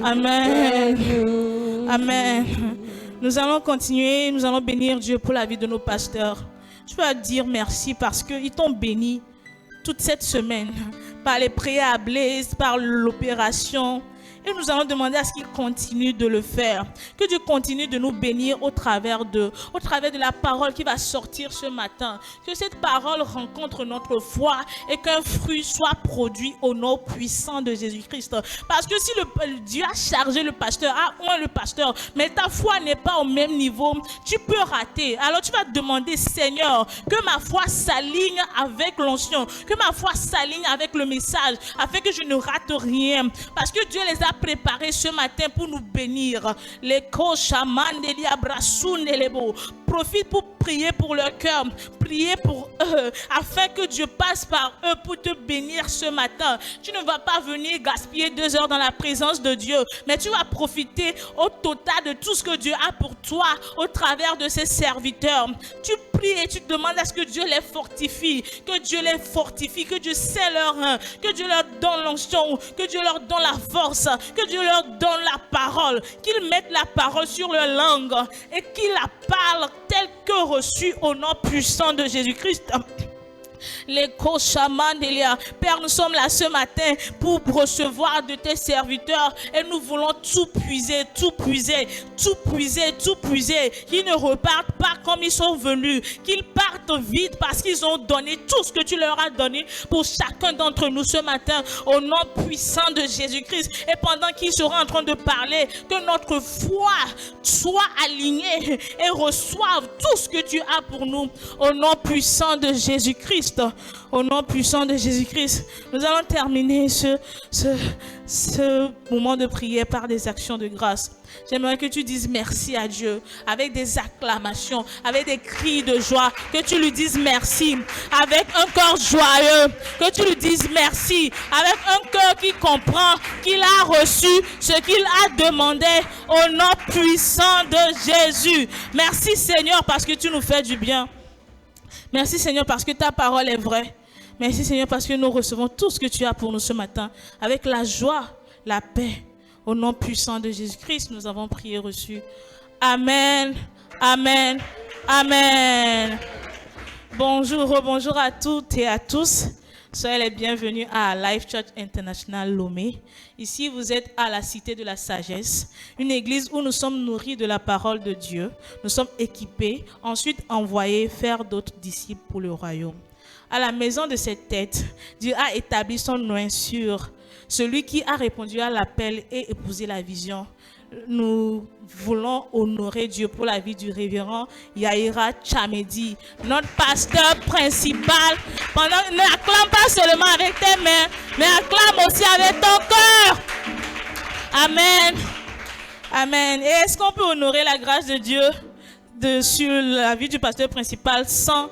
Amen. Amen. Nous allons continuer, nous allons bénir Dieu pour la vie de nos pasteurs. Je veux dire merci parce qu'ils t'ont béni toute cette semaine par les prières à Blaise, par l'opération. Et nous allons demander à ce qu'il continue de le faire. Que Dieu continue de nous bénir au travers de la parole qui va sortir ce matin. Que cette parole rencontre notre foi et qu'un fruit soit produit au nom puissant de Jésus-Christ. Parce que si Dieu a chargé le pasteur, a oint le pasteur, mais ta foi n'est pas au même niveau, tu peux rater. Alors tu vas te demander, Seigneur, que ma foi s'aligne avec l'onction, que ma foi s'aligne avec le message, afin que je ne rate rien. Parce que Dieu les a préparés ce matin pour nous bénir. Les cochaman de liabrasoun et les beaux. Profite pour prier pour leur cœur, prier pour eux, afin que Dieu passe par eux pour te bénir ce matin. Tu ne vas pas venir gaspiller 2 heures dans la présence de Dieu, mais tu vas profiter au total de tout ce que Dieu a pour toi au travers de ses serviteurs. Tu pries et tu demandes à ce que Dieu les fortifie, que Dieu les fortifie, que Dieu scelle leur rein, que Dieu leur donne l'onction, que Dieu leur donne la force, que Dieu leur donne la parole, qu'ils mettent la parole sur leur langue et qu'ils la parlent telle que reçue au nom puissant de Jésus-Christ. Les Koshamandelia. Père, nous sommes là ce matin pour recevoir de tes serviteurs et nous voulons tout puiser, tout puiser, tout puiser, tout puiser. Qu'ils ne repartent pas comme ils sont venus, qu'ils partent vite parce qu'ils ont donné tout ce que tu leur as donné pour chacun d'entre nous ce matin au nom puissant de Jésus-Christ. Et pendant qu'ils seront en train de parler, que notre foi soit alignée et reçoive tout ce que tu as pour nous au nom puissant de Jésus-Christ. Au nom puissant de Jésus-Christ, nous allons terminer ce moment de prière par des actions de grâce. J'aimerais que tu dises merci à Dieu avec des acclamations, avec des cris de joie, que tu lui dises merci avec un cœur joyeux, que tu lui dises merci avec un cœur qui comprend qu'il a reçu ce qu'il a demandé au nom puissant de Jésus. Merci Seigneur parce que tu nous fais du bien. Merci Seigneur parce que ta parole est vraie. Merci Seigneur parce que nous recevons tout ce que tu as pour nous ce matin avec la joie, la paix. Au nom puissant de Jésus-Christ, nous avons prié reçu. Amen, amen, amen. Bonjour à toutes et à tous. Soyez les bienvenus à Life Church International Lomé. Ici, vous êtes à la Cité de la Sagesse, une église où nous sommes nourris de la parole de Dieu. Nous sommes équipés, ensuite envoyés faire d'autres disciples pour le royaume. À la maison de cette tête, Dieu a établi son nom sur celui qui a répondu à l'appel et épousé la vision. Nous voulons honorer Dieu pour la vie du révérend Yaira Chamedi, notre pasteur principal. N'acclame pas seulement avec tes mains, mais acclame aussi avec ton cœur. Amen. Amen. Et est-ce qu'on peut honorer la grâce de Dieu sur la vie du pasteur principal sans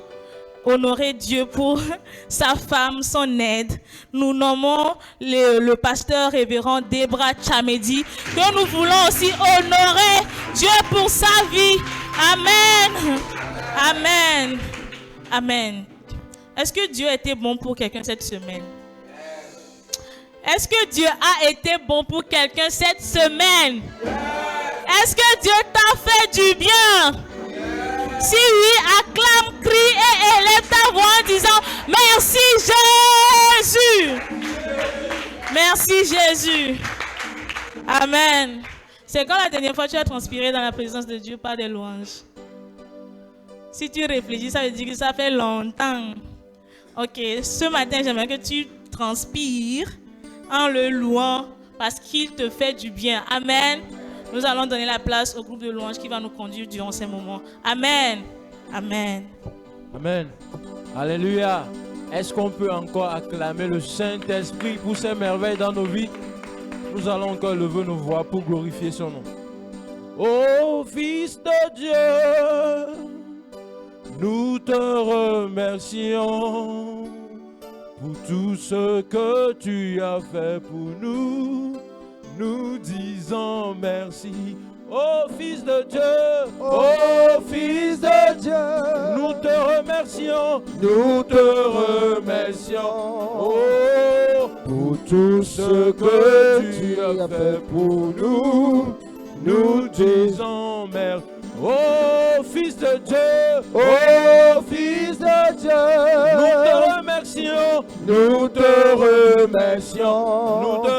honorer Dieu pour sa femme, son aide? Nous nommons le pasteur révérend Debra Chamedi, que nous voulons aussi honorer Dieu pour sa vie. Amen. Amen. Amen. Est-ce que Dieu a été bon pour quelqu'un cette semaine? Est-ce que Dieu a été bon pour quelqu'un cette semaine? Est-ce que Dieu t'a fait du bien? Si oui, acclame, crie et élève ta voix en disant merci Jésus. Merci Jésus. Amen. C'est quand la dernière fois tu as transpiré dans la présence de Dieu par des louanges? Si tu réfléchis, ça veut dire que ça fait longtemps. Ok, ce matin, j'aimerais que tu transpires en le louant parce qu'il te fait du bien. Amen. Nous allons donner la place au groupe de louanges qui va nous conduire durant ces moments. Amen. Amen. Amen. Alléluia. Est-ce qu'on peut encore acclamer le Saint-Esprit pour ses merveilles dans nos vies? Nous allons encore lever nos voix pour glorifier son nom. Ô Fils de Dieu, nous te remercions pour tout ce que tu as fait pour nous. Nous disons merci. Ô Fils de Dieu, ô Fils de Dieu, nous te remercions, oh, pour tout ce que tu as fait pour nous. Nous disons merci. Oh Fils de Dieu, Oh Fils de Dieu, nous te remercions, nous te remercions nous te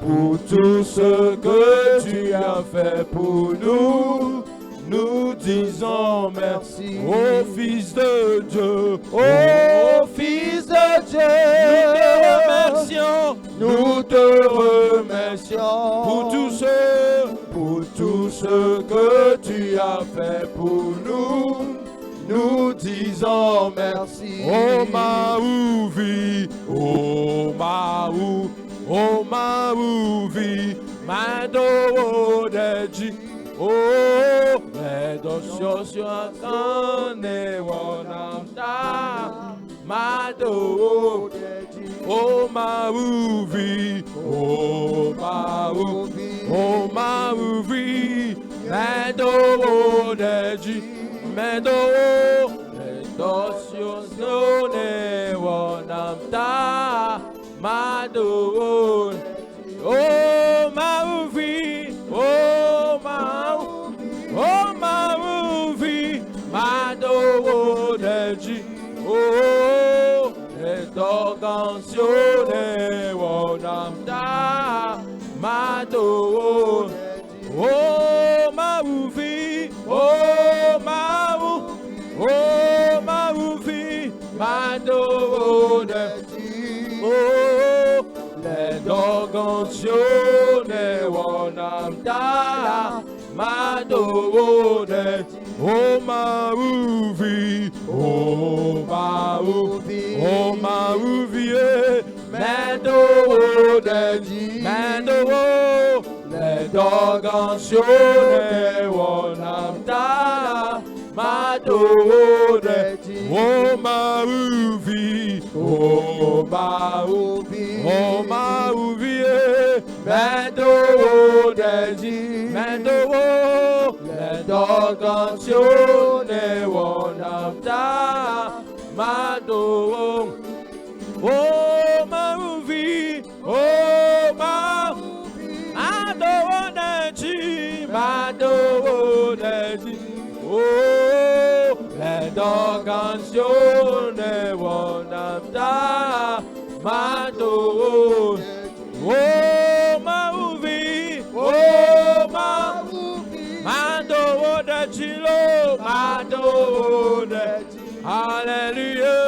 pour tout ce que tu as fait pour nous. Nous disons merci. Oh Fils de Dieu, Oh Fils de Dieu, nous te remercions nous te remercions pour tout ce que tu as fait pour nous. Nous disons merci. Oh Maouvi, oh Maou, oh Maouvi, Mado Deji, oh Redo Shoshuakane Wanamda, Mado Deji, oh Maouvi, oh Maou, oh Maouvi, Mado Deji, Mado Dosione Wanamta Mado. Oh Mauvi, oh Mau, oh Mauvi, Mado Deji, oh Redogancione Wanamta Mado. Oh Mauvi, oh Mau, oh Mauvi, Mado Deji, oh Redogancione Wanamta Mado Deji. Oh Mauvi, oh Mau, oh Mauvi, Mado Deji, Mado. Redogancione Wanamta Mado Deji. Oh Mauvi, oh Mauvi, oh Mauvi, Mado Deji, Mado. Redogancione Wanamta Mado. Oh Mauvi, oh Mauvi, Mado Deji, oh Redogancione Wanamta Mado. Oh Mauvi, oh Mado Deji, Mado Deji, Alléluia.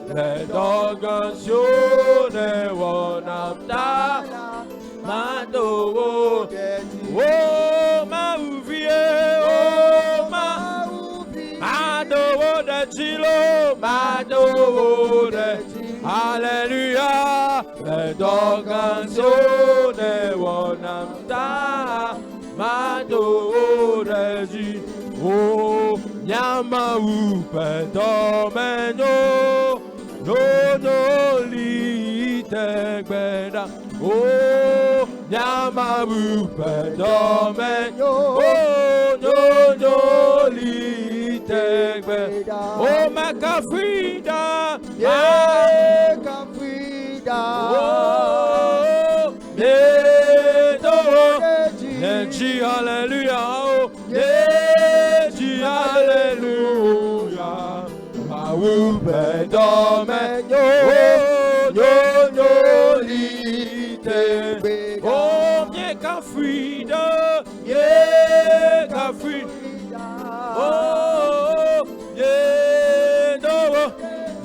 Redogancione Wanamta Mado. Oh Mauvi, oh Mado Deji, Mado Deji, Alléluia. Redogancione Wanamta Mado Deji. Oh Nyamau Pedomeno no li tegbeda. Oh Nyamau Pedomeno no li tegbeda. Oh Makafrida, yeah, Kafrida, oh Neji, Alléluia, oh Neji, Alléluia. Mau Pedomeno no li tegbeda. Oh Nyekafrida, yeah, Kafrida, oh yeah, no.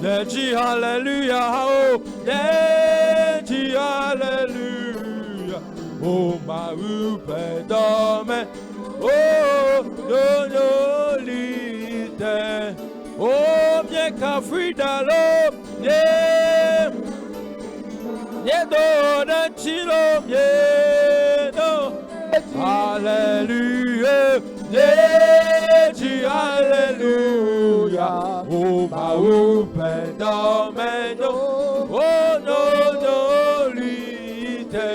Neji, Alléluia, oh Neji, Alléluia. Oh Mau Pedomeno no li tegbeda. Oh, bien Kafrida lo, yeah, yeah, do chilo, yeah, do, Alléluia, yeah, Alléluia. Oh, Mau Pedomeno, oh no lite.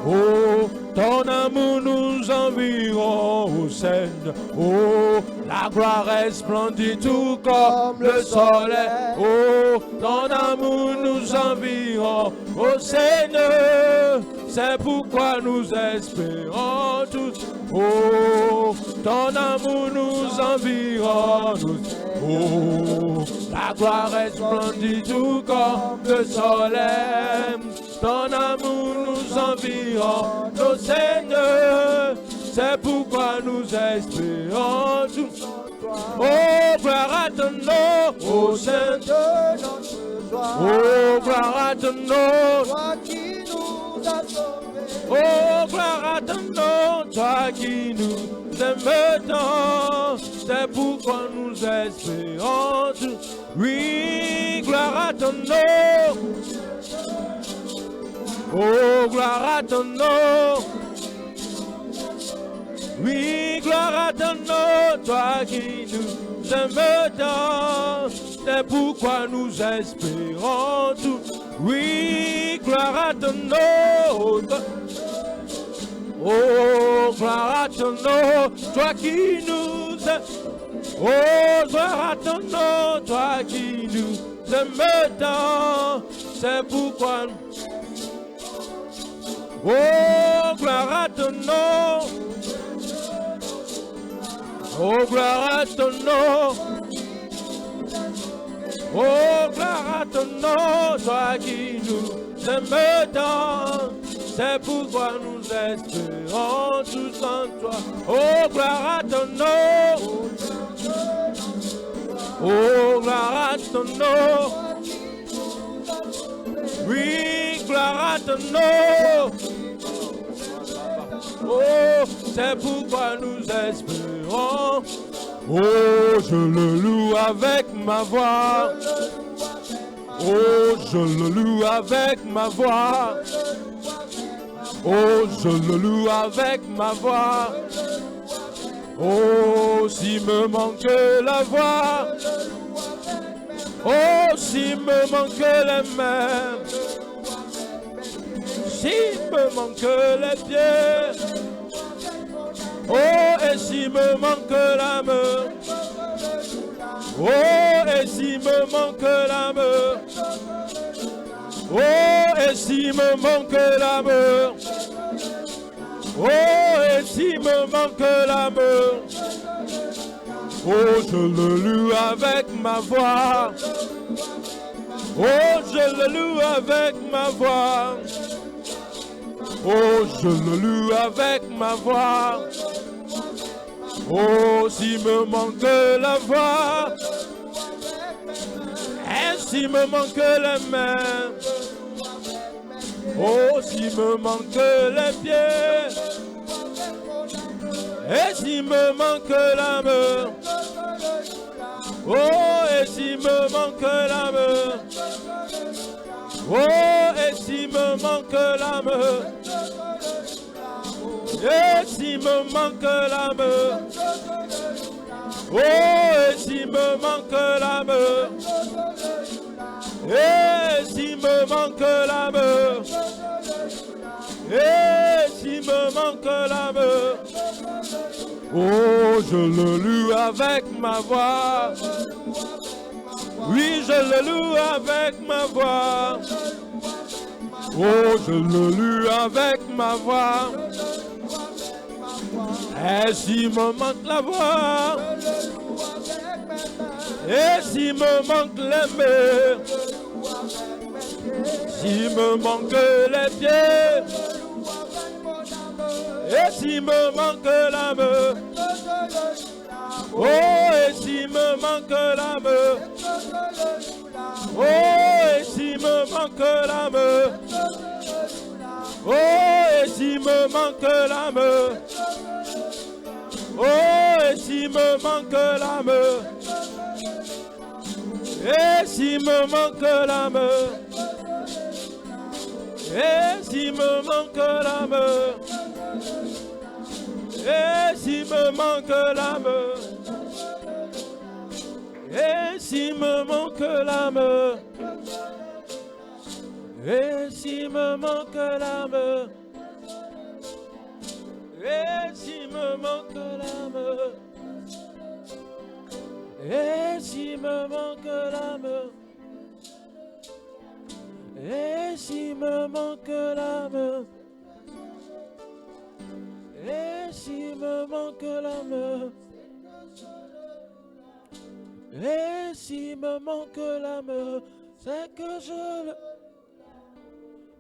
Oh, ton amour nous environ au Seigneur. Oh, Ta gloire est splendide tout comme le soleil. Oh, ton amour nous environ. Oh Seigneur, c'est pourquoi nous espérons tous. Oh, ton amour nous environne. Oh, ta gloire est splendide tout comme le soleil. Ton amour nous environne, oh Seigneur. C'est pourquoi nous espérons tout. Oh, gloire à ton nom, oh Seigneur. Oh, gloire à ton nom. Toi qui nous as sauvés. Oh, gloire à ton nom, toi qui nous aimes tant, c'est pourquoi nous espérons tout. Oui, gloire à ton nom. Oh, gloire à ton nom. Oui, gloire à ton nom, toi qui nous aimes tant, c'est pourquoi nous espérons tout. Oui, gloire à ton nom. Oh, gloire à ton nom, toi qui nous aimes. Oh, gloire à ton nom, toi qui nous aimes tant, c'est pourquoi. Oh, gloire à ton nom. Oh, gloire à ton nom. Oh, gloire à ton nom, toi qui nous aimes tant, c'est pourquoi nous espérons tous en toi. Oh, gloire à ton nom. Oh, gloire à ton nom. Oui, gloire à ton nom. Oh, c'est pourquoi nous espérons. Oh, je le loue avec ma voix. Oh, je le loue avec ma voix. Oh, je le loue avec ma voix. Oh, s'il me manque la voix. Oh, s'il me manque les mains. S'il me manque les pieds. Oh, et s'il me manque l'âme. Oh, et s'il me manque l'âme. Oh, et s'il me manque l'âme. Oh, et s'il me manque l'âme. Oh, je le loue avec ma voix. Oh, je le loue avec ma voix. Oh, je le loue avec ma voix. Oh, s'il me manque la voix. Et s'il me manque les mains. Oh, s'il me manque les pieds. Et s'il me manque l'âme. Oh, et s'il me manque l'âme. Oh, et s'il me manque l'âme. Et s'il me manque l'âme. Oh, et s'il me manque l'âme. Et s'il me manque l'âme. Et s'il me manque l'âme. Oh, je le loue avec ma voix. Oui, je le loue avec ma voix. Oh, je le loue avec ma voix. Et s'il me manque la voix. Et s'il me manque les mains. S'il me manque les pieds. Et s'il me manque l'âme. Oh, et s'il me manque l'âme. Oh, et s'il me manque l'âme. Oh, et s'il me manque l'âme. Oh, et s'il me manque l'âme. Et s'il me manque l'âme. Et s'il me manque l'âme. Et s'il me manque l'âme. Et s'il me manque l'âme. Et s'il me manque l'âme. Et s'il me manque l'âme. Et s'il me manque l'âme, et s'il me manque l'âme, et s'il me manque l'âme, et s'il me manque l'âme, c'est que je le...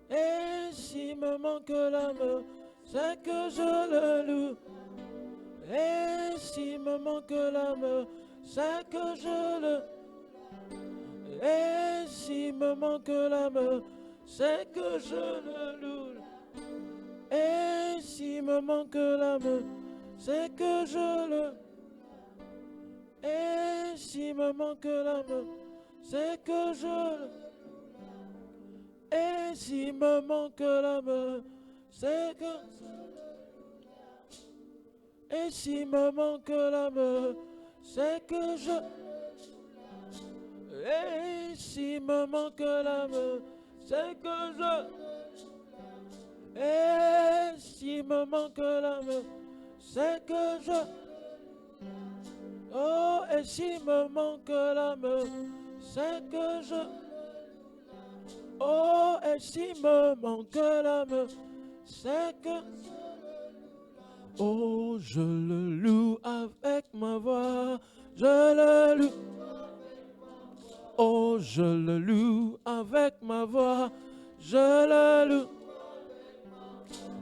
Et s'il me manque l'âme, c'est que je le loue. Et s'il me manque l'âme, c'est que je le... Et s'il me manque l'âme, c'est que je le loue. Et s'il me manque l'âme, c'est que je le... Et s'il me manque l'âme, c'est que je le... Et s'il me manque l'âme, c'est que... Et s'il me manque l'âme, c'est que je... Et s'il me manque l'âme, c'est que je... Et s'il me manque l'âme, c'est que je... Oh, et s'il me manque l'âme, c'est que je... Oh, et s'il me manque l'âme, c'est que... Oh, je le loue avec ma voix, je le loue. Oh, je le loue avec ma voix, je le loue.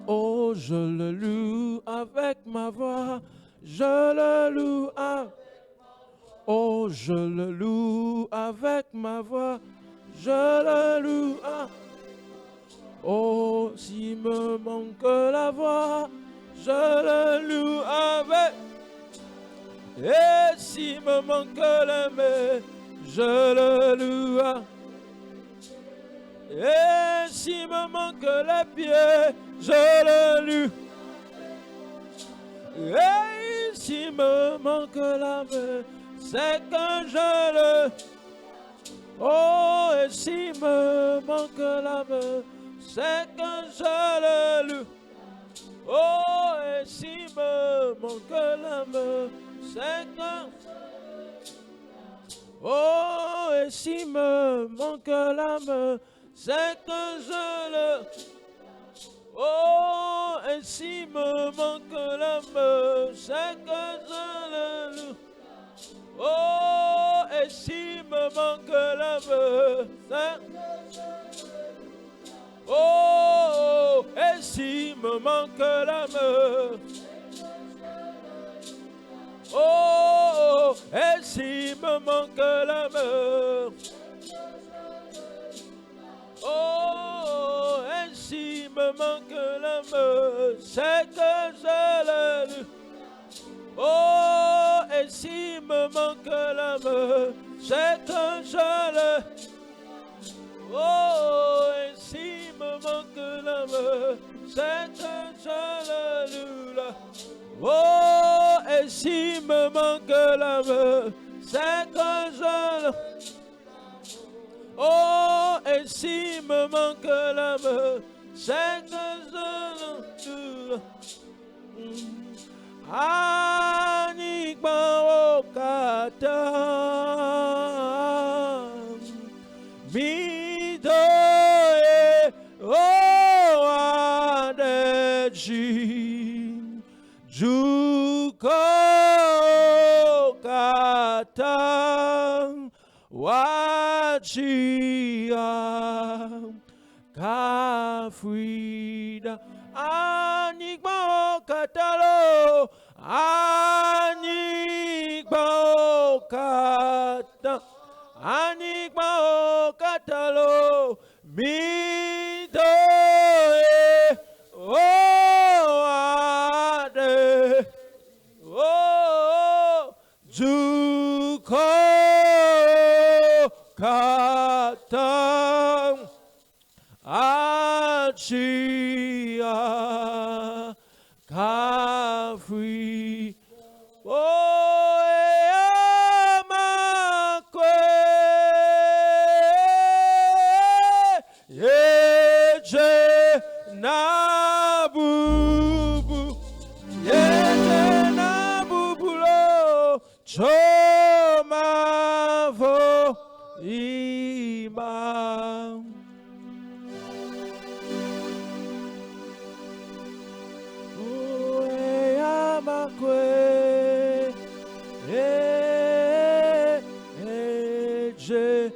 Oh, je le loue avec ma voix, je le loue. Oh, je le loue avec ma voix, je le loue. Oh, s'il me manque la voix, je le loue avec. Et s'il me manque la main, je le loue. Et s'il me manque les pieds, je le loue. Et s'il me manque la main, c'est que je le... Oh, et s'il me manque la main, c'est que je le loue. Oh, et s'il me manque la main, c'est que... Oh, et s'il me manque la main, c'est que je le... Oh, et s'il me manque la main, c'est que je le loue. Oh, et s'il me manque la main, c'est... Oh, et s'il me manque la main. Oh, et s'il me manque la main. Oh, et s'il me manque la main, c'est que je le loue. Oh, et s'il me manque la main, c'est que je le... Oh, et s'il me manque la main, c'est que je le loue. Oh, et s'il me manque la main, c'est que je le... Oh, et s'il me manque la main, c'est que je le... Anigba okata midoe o adeji juko okata wachia kafrida anigba okatalo Anigba okata, anigba okatalo, midoe o ade, o juko kata, achia. Free, oh, my yeje na bubu lo choma Ima. Oe amakwe. Je.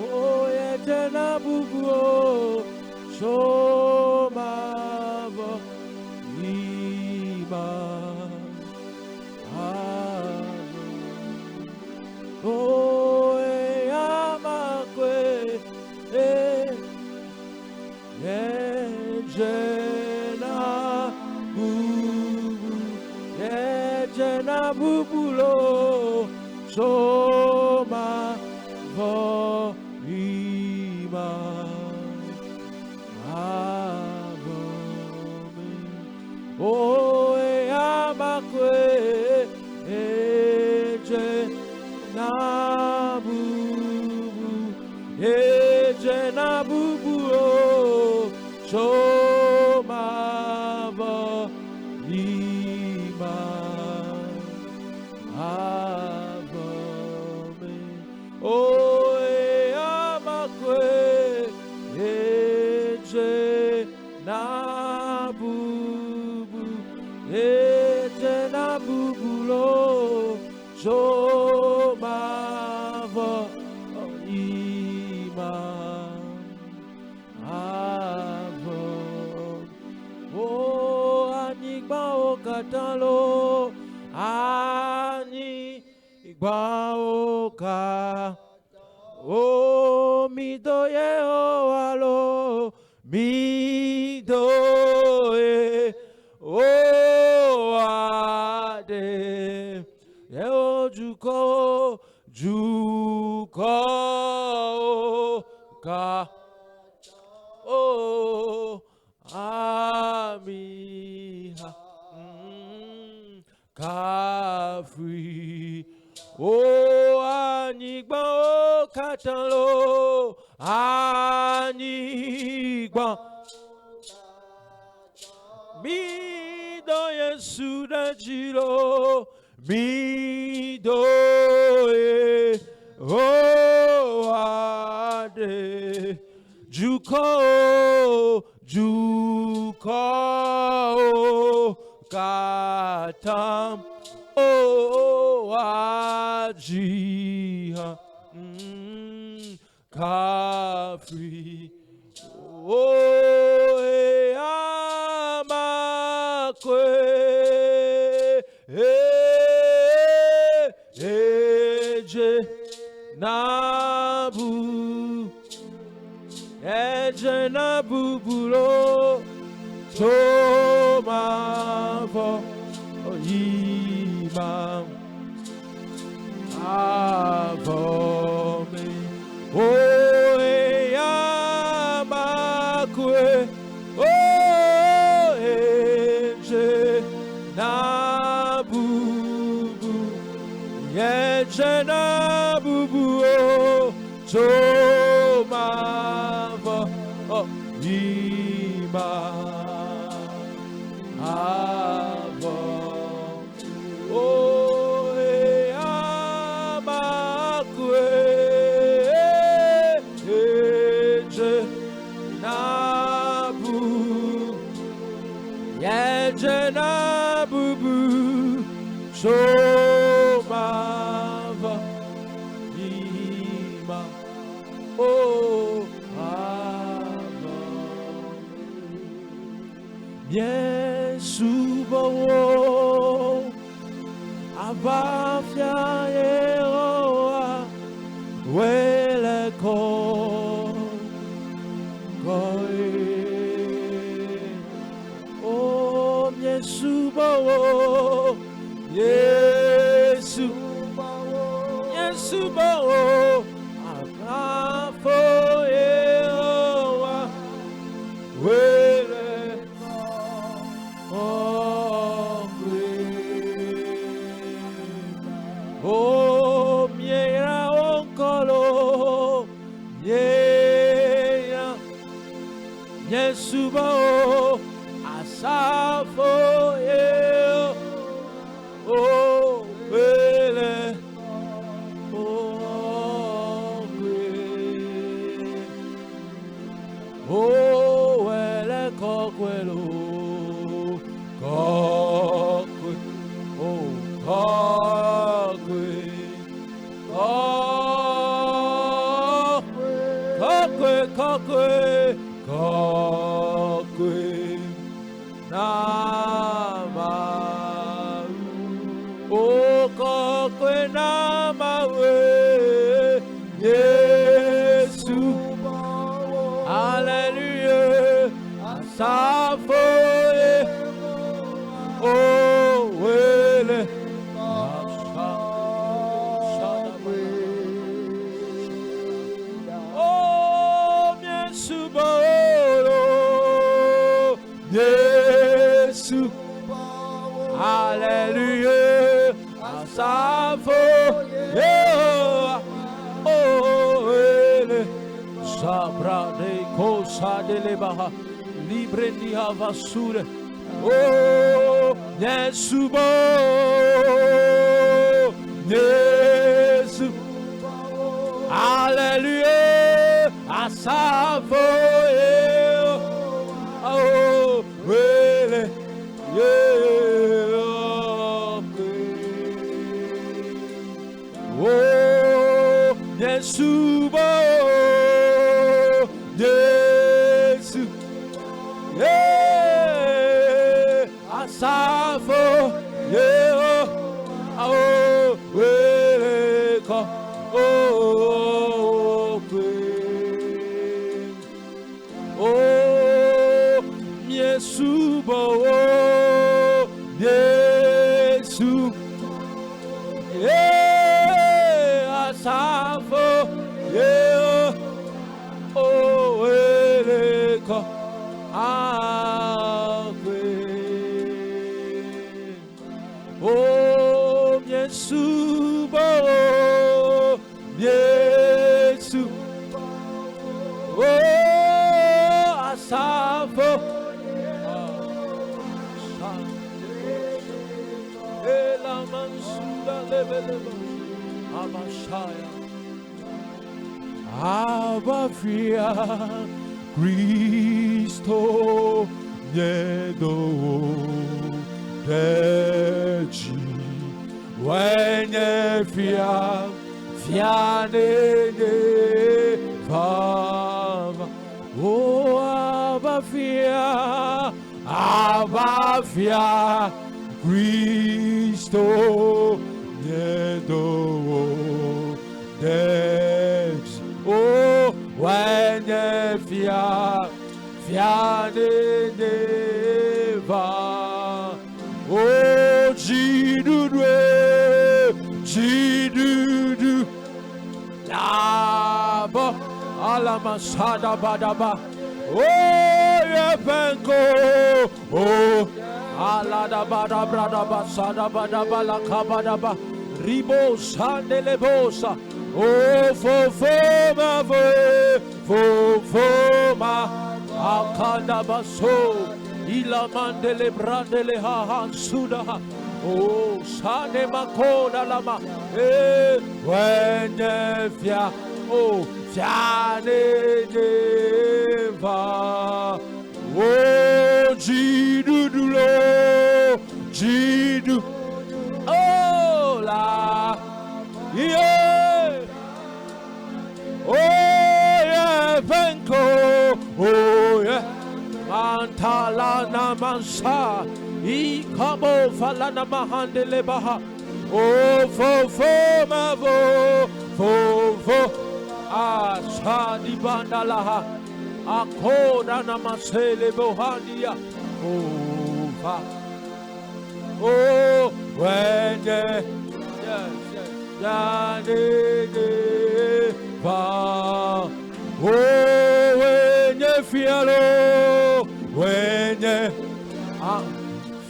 Oe tena bubuo. Shomavo. Ima. Oe amakwe, jena bubulo, shoma vo ima, avome. Oe amakwe, Jena bubu o shoma vo ima avome oe amakwe jena bubu lo shoma vo ima avome o anigba o katalo anigba o ka o mi doye o alo mi doye o ade ye o juko ka o amiha ka free o anigba o katalo anigba mi do Yesu da jiro mi do o ade juko katam o ajiha ka free o amakwe eje nabu bulo toma vo ima avome oe amakwe eje nabubu yeje nabubu o toma vo ima avome oe amakwe eje nabubu yeje nabubu shoma vo ima o Yesu bawo abafya yehoa wele ko o Yesu bawo Yesu bawo abafo yehoa wele oh, miera onkolo, miera, Yesuba o, asafo ye, oh, wele, kakwelo, kakwe, oh kakwe, kakwe, kakwe, kakwe, nama, oh kakwe nama we, Yesu, hallelujah, asafoye, oh wele, oh Yesu bolo, Yesu, hallelujah, asafoye, oh wele, sabra de cosa de lebaha, libre ni havasure. Oh, Yesu, Yesu, hallelujah, asafo, oh, really, yeah, oh, Yesu, Yesu, yeah, asafo, yeah, oh, really, oh, oh, Yesu, Yesu, yeah, asafo, yeah, oh, really, oh, Yesu, Yesu, oh, asafo, ela mansura lebelebo, amashaya, abafia, Cristo, niedo, deji, wenye fianene, fama, oh, abafia, Cristo, niedo, deji, oh, wenye fianene, fama, oh, Jidudu, Laba, Alamasada Badaba, oh, Yepenko, oh, Alada Bada Brada Basada Badaba La Kabadaba, Ribo Sandelebosa, oh, Fofoma, Akanda Baso, Ilamandele Brandele Hahan Sudaha. Oh, Sane Makoda Lama, when Fia, oh, Fiane Neva, oh, Jidu, oh, la, yeah, oh, yeah, Venko, oh, yeah, Mantala Namansa. Ikabo falana mahande lebaha, oh fo mavo, fo ashadi bandalaha, akoda namasele bohandia, oh fa, oh when yes va, oh when fialo, when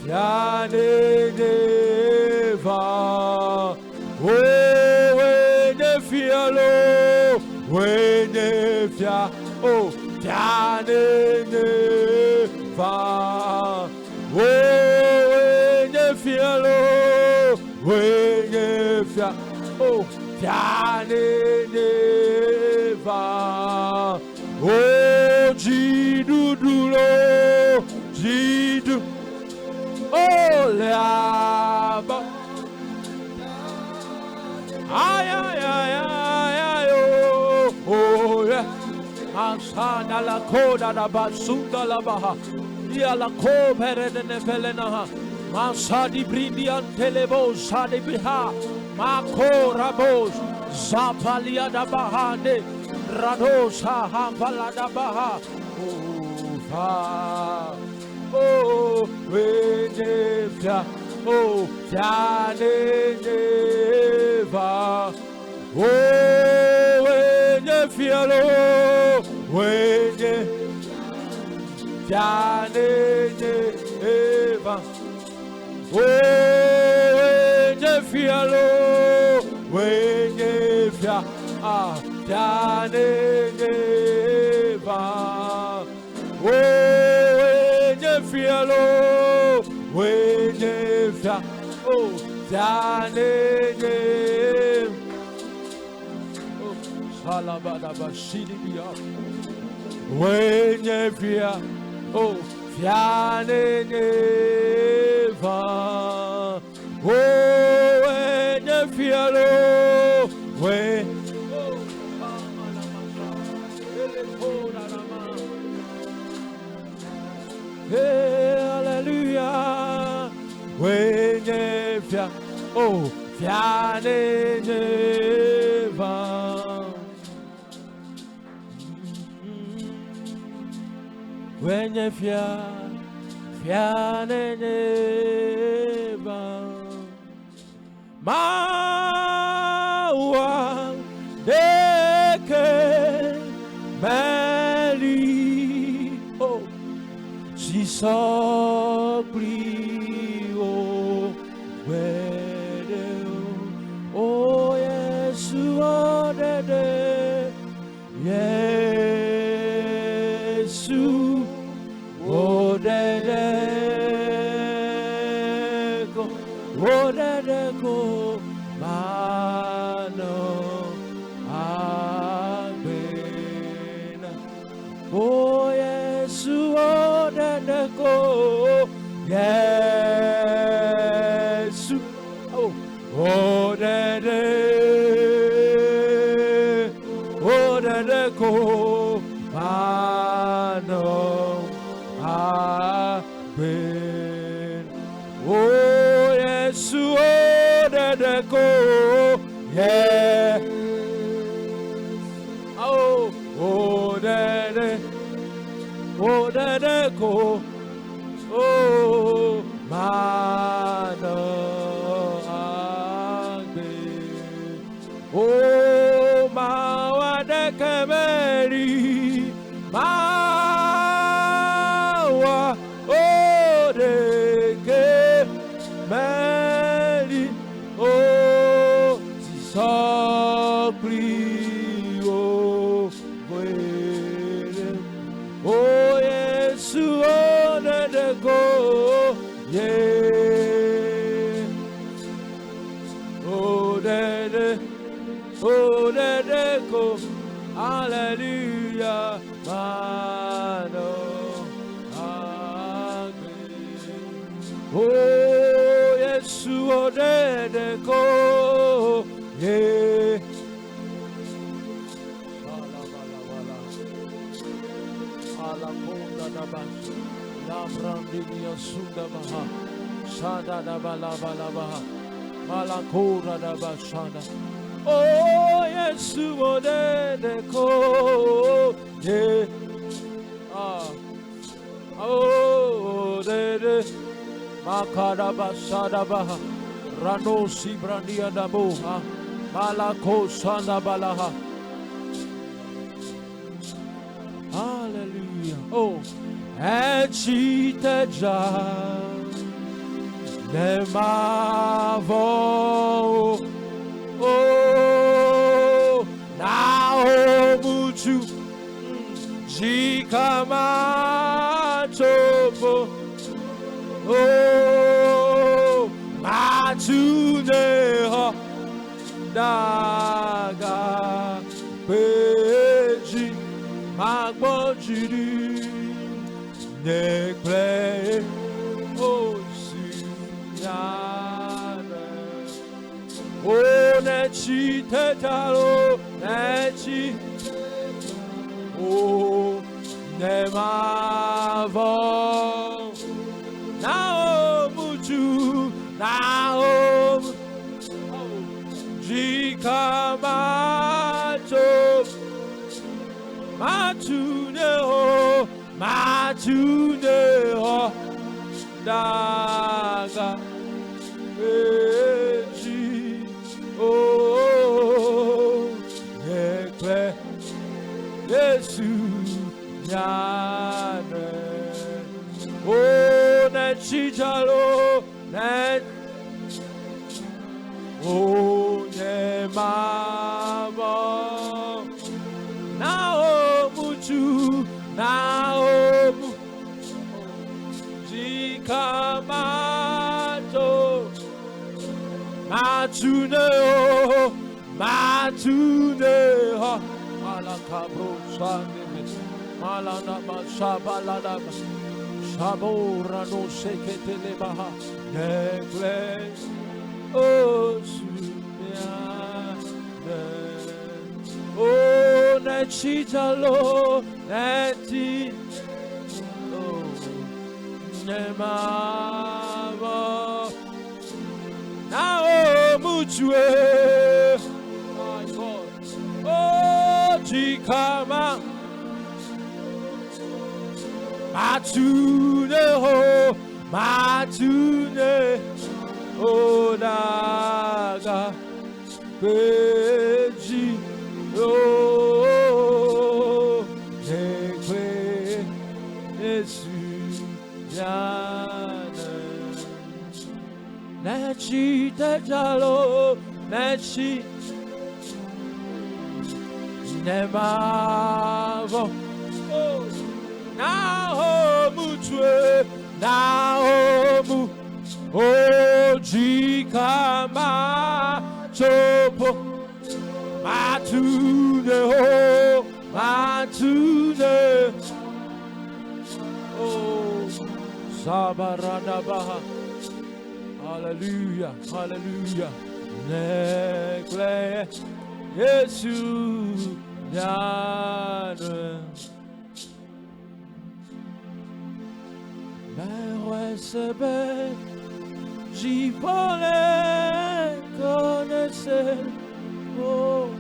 Yaneva, when fialo, when fia, oh, Yaneva, when fialo, when fia, oh, Yaneva, oh, Jidudulo. Kana la koda da basunda la baha. Ia la ko perene nevelena. Masadi brindi antelebo sadi biha. Mako rabos. Zapalia da bahane. Rados ha hampala da baha. Oh, wenefia. Oh, Janeva. Oh, wenefia lo. Janeva. Oh, wenefia lo. Wenefia. Ah, Janeva. Oh, wenefia lo. Wenefia. Oh, Janeva. Oh, Salabadaba Shidibia. Wenefia. Oh, Fianeva. Oh, wenefia lo. Hey, hallelujah. Wenefia. Oh, Fianeva. Wenefia. Fianeva. Mawa deke meli. Oh, si sopri o wede. Oh, Yesu odede. Yesu odede. Odedeko mano agbena. Oh, Yesu odedeko. Yesu. Oh, odede. Odedeko mano agbena. Oh, Yesu odedeko, yeah. Oh, odedeko, oh, mano agbe. Oh, mawadeke meri, mawa odeke meri. Oh, si sopri o wele. Oh, Yesu odedeko, yeah. Odedeko, hallelujah, mano agbe. Oh, Yesu odedeko, yeah. Ala konda da bas, la brandinia sunda baha, sada da bala bala baha, malakora da basada. Oh, Yesu odedeko, yeah. Ah, oh, odede. Makada basada baha, rano si brandia da boha, malako sanda balaha. Hallelujah. Oh, and she teja ne mavo. Oh, now muchu jikama chopo. Oh, matuneha daga peji magbojiri nekple osinyane. Oh, nechi tetalo nechi. Oh, Nemavo Naomuju Naom Jikamacho Matuneo Matuneo Daga Eji Oh Ekwe Yesu Nyane Oh Nechijalo Net Oh Nemamo Naomuju Naomu Jikamato Matuneo Matuneo Malakabro Sangeme Malana Shabalada Shabora no Sheketele Baha Negle Oh Sumiane Oh Nechitalo Neti Oh Nemava Naomujue My God Oh Jikama Matune ho Matune Odaga Beji Oh Nekwe Yesu Yana Nechi Tejalo Nechi Nemavo Oh Naomujue Naomu Ojikama Chopo Matune ho Matune Oh Sabaradabaha Hallelujah Hallelujah Nekle Yesu Nyane Merwesebe Jipole Konese Oh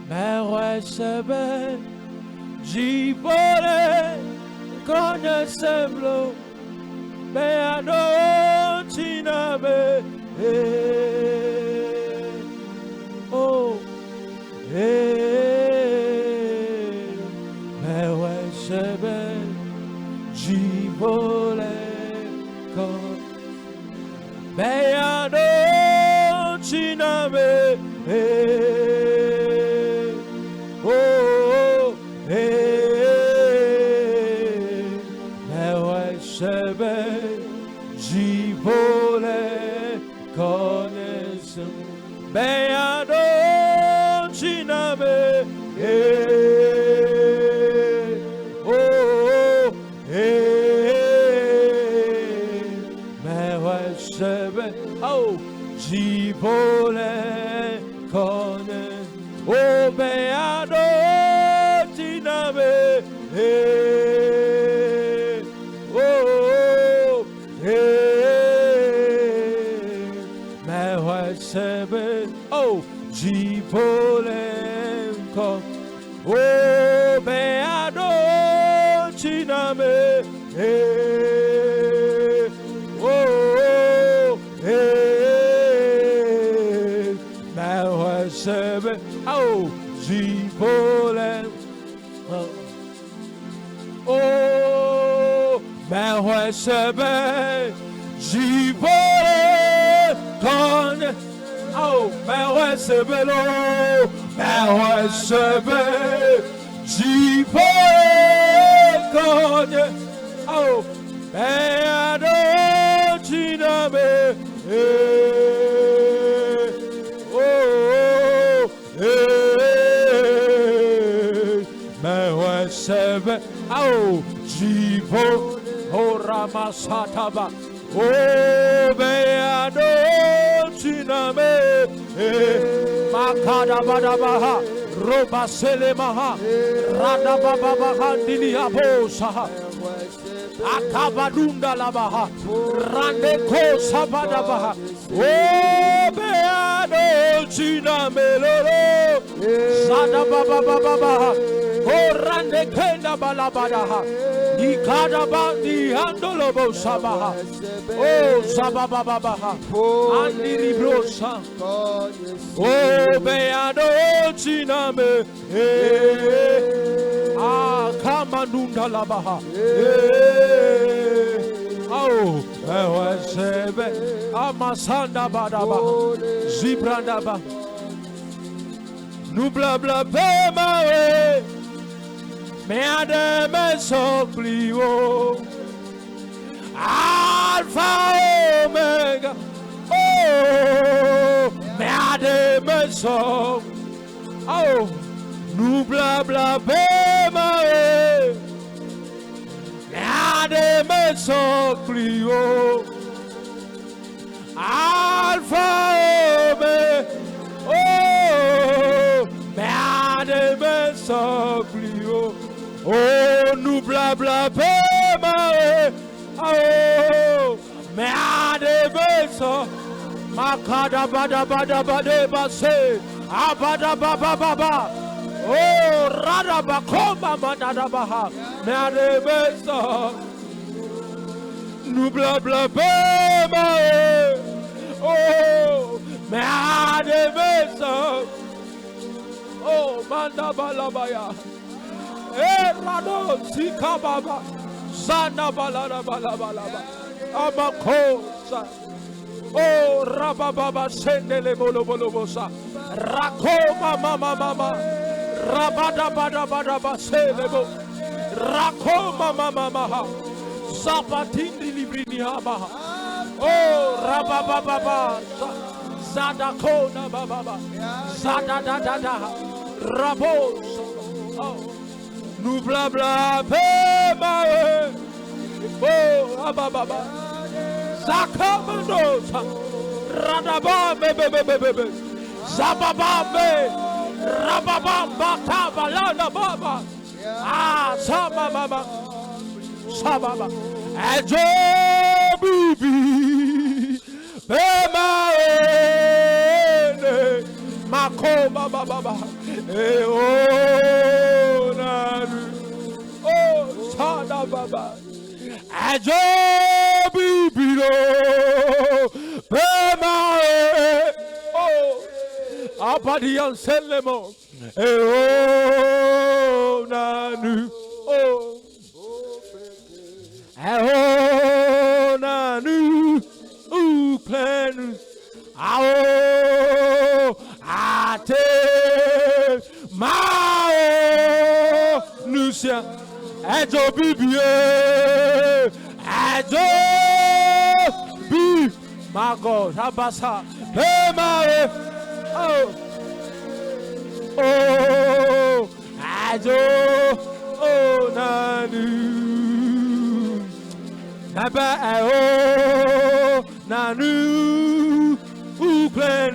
Merwesebe Jipole Koneseblo Beano Tinabe Oh Merwesebe Jipole Kon Beano Tinabe Oh Merwesebe Jipole Konesem Beano Tinabe Oh, Jipole Kone Oh, Beano Tinabe Oh, Merwesebe Oh, Jipole Kone Oh, Beano Tinabe Oh, Jipole Oh, Merwesebe Jipole Kon Oh, Merwesebe Lo Merwesebe Jipole Kon Oh, Beano Tinabe Merwesebe Oh, Jipo Oh, Ramasataba Oh, Beano Tinabe Makada Badabaha Roba Selemaha, Rada Baba Bahandili Abosa, Akabadunda Labaha, Rande Ko Sabadabaha, O Beado China Meloro, Sada Baba Baba, O Rande Kenda Balabadaha, Ikada Bandi Andolobo Sabaha, O Sababa Babaha, Andi Ribrosa, O Beado China Me, Kamanunda Labaha, Oh, Ewesebe, Amasanda Badaba, Zibrandaba, Nubla Bla Pema, Meademe Soplio, Alpha Omega, oh, Meademe Sop, oh, Nubla Bla Pema, Meademe Soplio, Alpha Omega, oh, Meademe Soplio, oh, Nubla Bla Pema, oh, Meademe Soplio, Makada Bada Bada Bada Base, Abada Baba Baba. Oh, Radabakoma Madadabaha, Meadebesa, Nubla Bla Bema, oh, Meadebesa, oh, Mandabalabaya, Rado Sikababa, Sana Balada Balabalaba, Amakosa. Oh, Rabababa Sendele Bolobolobosa, Rakoma Mama Mama, Rabada Bada Bada Baselebo, Rakoma Mama Mama, Zapatindi Librini Haba, oh, Rabababa, Zadakona Baba, Zadadada, Rabos, oh, Nubla Bla Pema, oh, Ababa. Zakamadosa, Radabame, Zababame, Rababamba, Tabalana Baba, ah, Sababa, Sababa, Ajobibi, Bema, Makoma Baba, oh, Sada Baba. Ajobibiro Bema oh Abadian Selemo oh Nanu oh Nanu Uklenu ao ate mao Nusia Ajobibie Ajobi, my God, Rabasa, Hema, oh, Ajo, oh, Nanu, Naba, oh, Nanu, Uklen,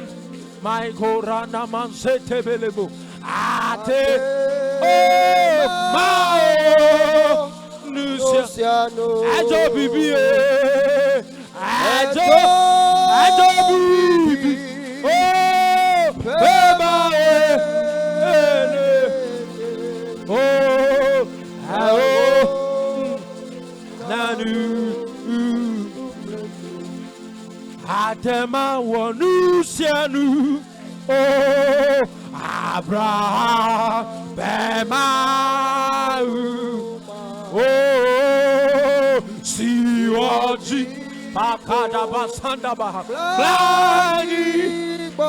my Korana man sete belebo, Ate, oh, Mao. Luciano, Ajo Bibi, Ajo Bibi, oh, Beba, oh, Nanu, Atema Wanusianu, oh, Abraham, Bema. Oh, Siwaji, Bakada Basanda Baha, Blani, oh,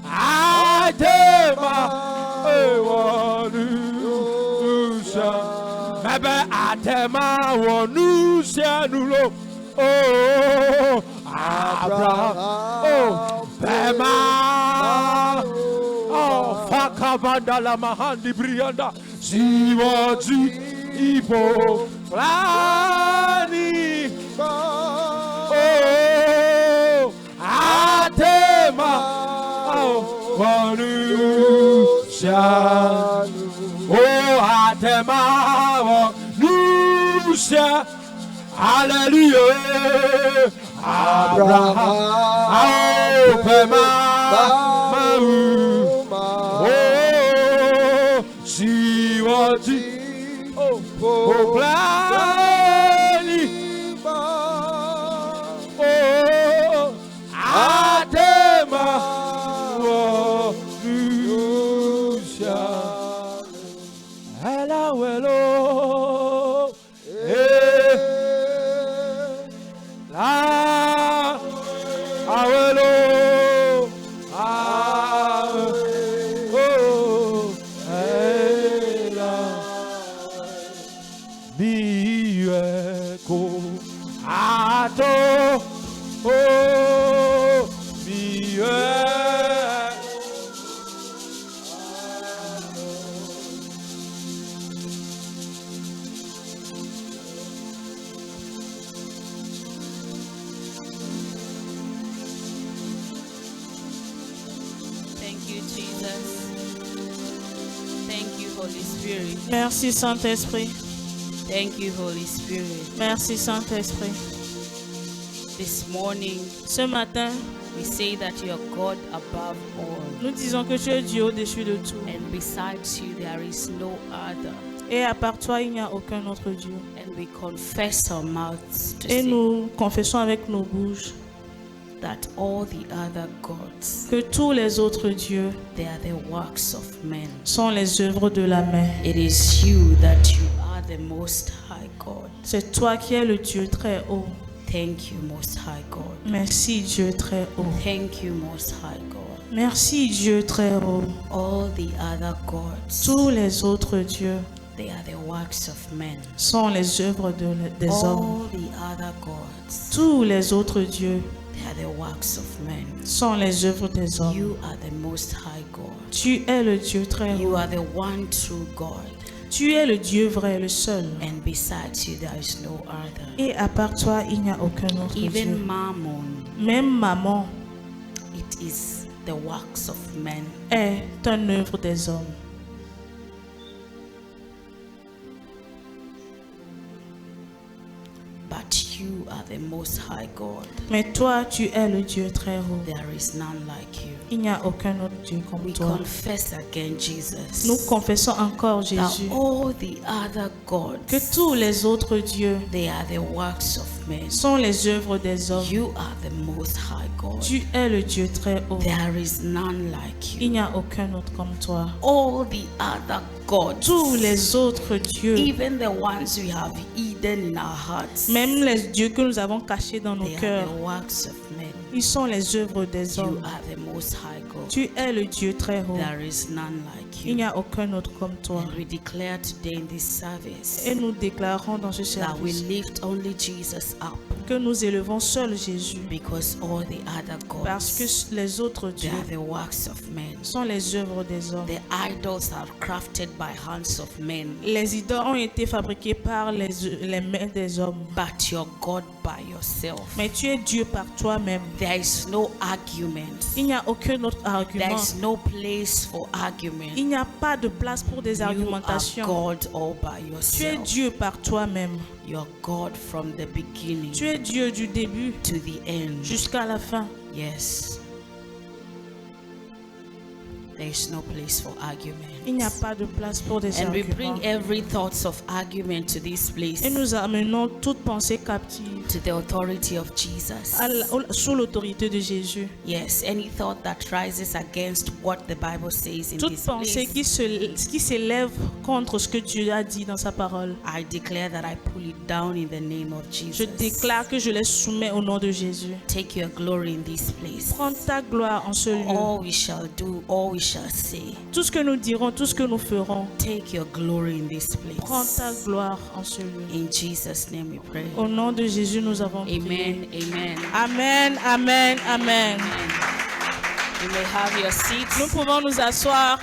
Adema, Wanusha, Mebe Adema, Wanusha, Nulo, oh, Abraham, oh, Bema, oh, Fakabandala Mahandi Brianda. Siwaji Ibo Lani oh Atema oh Oh, Adema, Lucia, Hallelujah, Abraham, oh, see what you, oh, gladly, oh, Adema, Lucia, hello, hello. Merci Saint-Esprit. Thank you, Holy Spirit. Merci Saint-Esprit. This morning, ce matin, we say that you are God above all. Nous disons que tu es Dieu au-dessus de tout. And besides you, there is no other. Et à part toi, il n'y a aucun autre Dieu. And we confess our mouths to Et say nous confessons avec nos bouches that all the other gods, que tous les autres dieux, they are the works of men. sont les œuvres de la main. It is you that you are the Most High God. C'est toi qui es le Dieu très haut. Thank you, Most High God. Merci Dieu très haut. Thank you, Most High God. Merci Dieu très haut. All the other gods, Tous les autres dieux they are the works of men. sont les œuvres des hommes. All the other gods, Tous les autres dieux they are the works of men. sont les œuvres des hommes. You are the Most High God. Tu es le Dieu très You haut. are the one true God. Tu es le Dieu vrai, le seul. And besides you, there is no other. Et à part toi, il n'y a aucun autre Even Dieu. Mammon, Même maman it is the works of men. est une œuvre des hommes. But you are the Most High God. Mais toi, tu es le Dieu très haut. There is none like you. Il n'y a aucun autre Dieu comme We toi. confess again, Jesus, Nous confessons encore, that Jésus, all the other que gods, tous les autres dieux they are the works of men. sont les œuvres des hommes. You are the Most High God. Tu es le Dieu très haut. There is none like Il you. n'y a aucun autre comme toi. All the other gods, Tous les autres dieux, even the ones we have hidden in our hearts, même les dieux que nous avons cachés dans nos they are cœurs, the works of men. ils sont les œuvres des You hommes. are the Most High God. Tu es le Dieu très haut. There is none like Il n'y you. a aucun autre comme toi. And we declare today in this service Et nous déclarons dans ce that we service lift only Jesus up, que nous élevons seul Jésus, because all the other parce gods, que les autres they dieux are the works of men. sont les œuvres des hommes. The idols are crafted by hands of men, Les idoles ont été fabriquées par les mains des hommes. but you're God by yourself. Mais tu es Dieu par toi-même. There is no argument. Il n'y a aucun autre There argument. is no place for argument. Il n'y a pas de place pour des You are argumentations. God all by Tu es yourself. Dieu par toi-même. You're God from the beginning Tu es Dieu du début to the end. jusqu'à la fin. Yes. There is no place for argument. Il n'y a pas de place pour des And we arguments. bring every thoughts of argument to this place, Et nous amenons toute pensée captive to the authority of Jesus. sous l'autorité de Jésus. Yes, any thought that rises against what the Bible says in Toute this pensée place, qui s'élève contre ce que Dieu a dit dans sa parole. I declare that I pull it down in the name of Je Jesus. déclare que je les soumets au nom de Jésus. Take your glory in this place. Prends ta gloire en ce lieu. All we shall do, all we shall say, Tout ce que nous dirons, tout ce que nous ferons, take your glory in this prends ta place. gloire en ce lieu. In Jesus' name we pray. Au nom de Jésus, nous avons prié. Amen, amen. Amen, amen, amen. You may have your seats. Nous pouvons nous asseoir.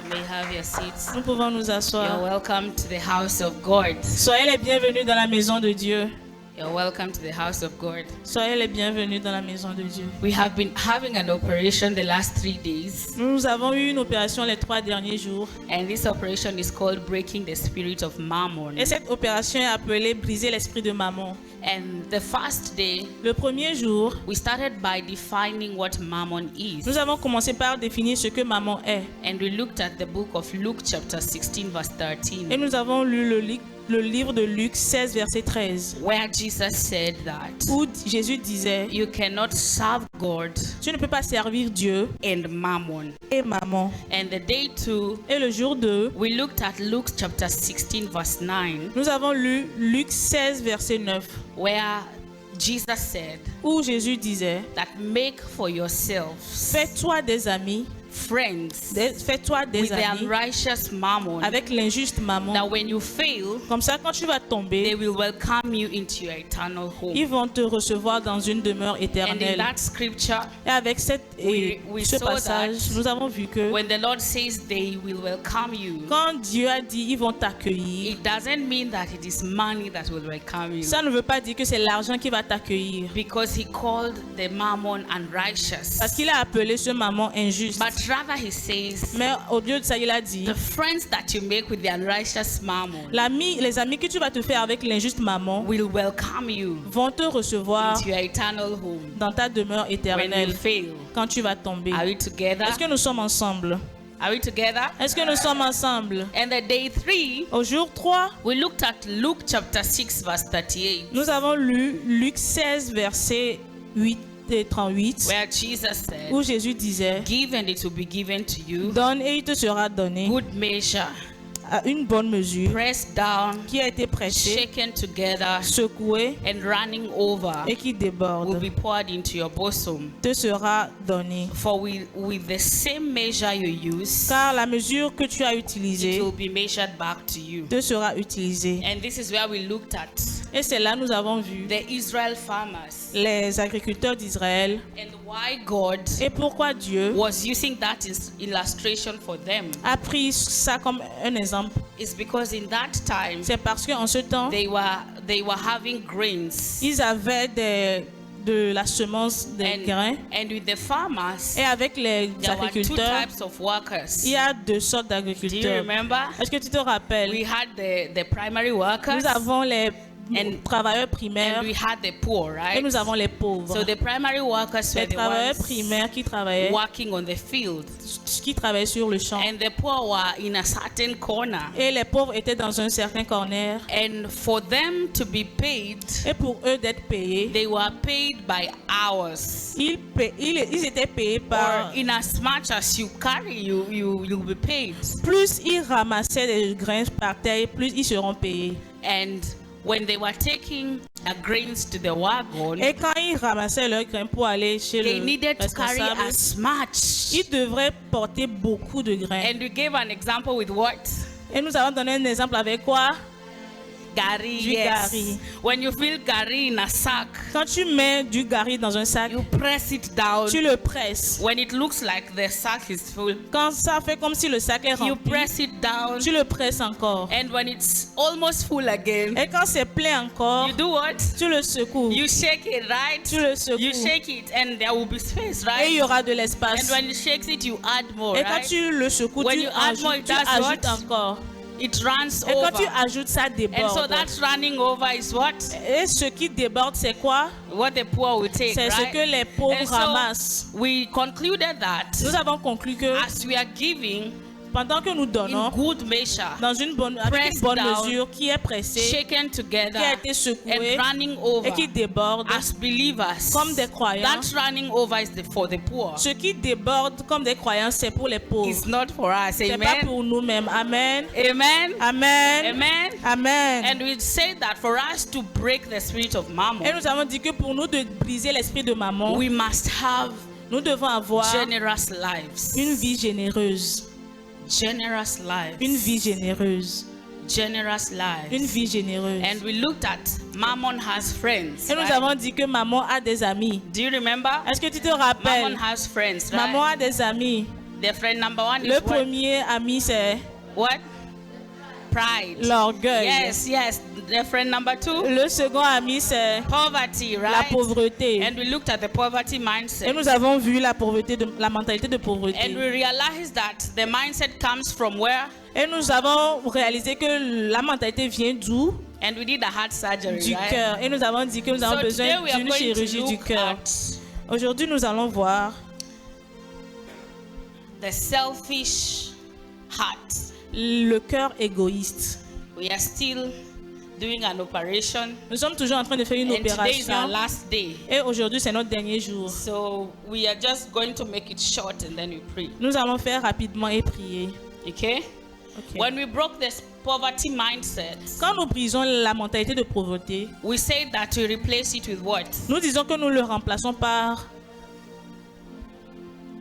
You may have your seats. Nous pouvons nous You're asseoir. welcome to the house of God. Soyez les bienvenus dans la maison de Dieu. You're welcome to the house of God. Soyez les bienvenus dans la maison de Dieu. We have been having an operation the last 3 days, Nous avons eu une opération les 3 derniers jours. and this operation is called Breaking the Spirit of Mammon. Et cette opération est appelée Briser l'esprit de maman. And the first day, Le premier jour, we started by defining what Mammon is. nous avons commencé par définir ce que maman est. And we looked at the book of Luke chapter 16 verse Et 13, nous avons lu le livre de Luc 16, verset 13, where Jesus said that où Jésus disait, you cannot serve God tu ne peux pas servir Dieu and Mammon. et maman. And the day 2, Et le jour 2, we looked at Luke chapter 16 verse 9, nous avons lu Luc 16, verset 9, where Jesus said où Jésus disait, that make for yourselves fais-toi des amis, friends fais-toi des with the amis unrighteous mammon, avec l'injuste maman. that when you fail, Comme ça, quand tu vas they tomber, will welcome you into your eternal home. ils vont te recevoir dans une demeure And in éternelle. that scripture, Et avec we ce saw passage, that nous avons vu que when the Lord says they will welcome you, quand Dieu a dit ils vont t'accueillir, it doesn't mean that it is money that will welcome you, ça ne veut pas dire que c'est l'argent qui va t'accueillir. because he called the mammon unrighteous. Parce qu'il a appelé ce maman injuste. But rather he says, Mais au lieu de ça, il a dit, the friends that you make with the unrighteous mammon les amis que tu vas te faire avec l'injuste maman will welcome you vont te recevoir into your eternal home dans ta demeure when you éternelle fail. quand tu vas tomber. Are we together? Est-ce que nous sommes ensemble? Are we together? Est-ce que nous sommes ensemble? And the day 3, Au jour 3, we looked at Luke chapter 6 verse 38, nous avons lu Luc 16, verset 8 et 38, where Jesus said, où Jésus disait, give and it will be given to you, donne et il te sera donné good measure, à une bonne mesure pressed down, qui a été pressée, shaken together, secouée and running over, et qui will déborde, be poured into your bosom. te sera donnée. For with the same measure you use, Car la mesure que tu as it utilisée will be measured back to you. te sera utilisée. And this is where we looked at Et c'est là nous avons vu the Israel farmers les agriculteurs d'Israël and why God et pourquoi Dieu was using that illustration for them. a pris ça comme un exemple. It's because in that time C'est parce qu'en ce temps, they were having grains, ils avaient de la semence des grains. and with the farmers Et avec les there were two agriculteurs, types of workers. il y a 2 sortes Do you d'agriculteurs. remember? Est-ce que tu te rappelles? We had the primary workers Nous avons les And- travailleurs primaires and we had the poor, et right? nous avons les pauvres. So the primary workers were Les the travailleurs ones primaires qui travaillaient working on the field, sur le champ. and the poor were in a certain corner. Et les pauvres étaient dans un certain corner. And for them to be paid, Et pour eux d'être payés, they were paid by hours. ils étaient payés par... Or in as much as you carry, you'll be paid. Plus ils ramassaient des grains par terre, plus ils seront payés. And when they were taking the grains to the wagon, Et quand ils ramassaient leurs grains pour aller chez they le needed to carry responsable, as much. ils devraient porter beaucoup de grains. And we gave an example with what? Et nous avons donné un exemple avec quoi? Gari, Du yes. gari. When you fill gari in a sack, Quand tu mets du gari dans un sac, you press it down. tu le presses. When it looks like the sack is full, Quand ça fait comme si le sac est you rempli, press it down. tu le presses encore. And when it's almost full again, Et quand c'est plein encore, you do what? tu le secoues. You shake it, right? Tu le secoues. You shake it and there will be space, Et il y right? aura de And l'espace. when it shakes it, you add more, Et quand right? tu le secoues, When tu you add more, it does ajoutes what? encore. It runs Et quand tu over. ajoutes, ça And so déborde. that running over is what? Et ce qui déborde, c'est quoi? What the poor will take, C'est ce que right? les pauvres And ramassent. so we concluded that Nous avons conclu que as we are giving pendant que nous in donnons good measure, avec une bonne pressed down, mesure qui est pressée, shaken together, qui a été secouée and running over, et qui déborde, as believers, comme des croyants, that running over is for the poor. ce qui déborde comme des croyants, c'est pour les pauvres. It's not for us. C'est pas Amen. pour nous-mêmes. Amen. Amen. Amen. Amen. Amen. And we say that for us to break the spirit of Et mammon, nous avons dit que pour nous de briser l'esprit de maman, we must have nous devons avoir generous lives. une vie généreuse. Generous lives. Une vie généreuse. Generous Une lives. vie généreuse. And we looked at Mammon has friends. Et nous right? avons dit que maman a des amis. Do you remember? Est-ce que tu te Mammon rappelles? has friends, right? Maman a des amis. The friend number one Le is what? premier ami, c'est What? pride. l'orgueil. Yes, yes. Reference number 2, Le second ami, c'est poverty, la right? pauvreté. And we looked at the poverty Et mindset. nous avons vu la pauvreté, la mentalité de And pauvreté. we realized that the mindset comes from where? Et nous avons réalisé que la mentalité vient d'où? And we did a heart surgery, Du right? cœur. Et nous avons dit que nous avons So besoin today we are d'une going chirurgie to du look cœur. at Aujourd'hui, nous allons voir the selfish heart. le cœur égoïste. We are still doing an operation, Nous sommes toujours en train de faire une and today is our opération. last day. Et aujourd'hui, c'est notre dernier jour. So we are just going to make it short and then we pray. Nous allons faire rapidement et prier. Okay? Ok. When we broke this poverty mindset, Quand nous brisons la mentalité de pauvreté, we said that we replace it with what? nous disons que nous le remplaçons par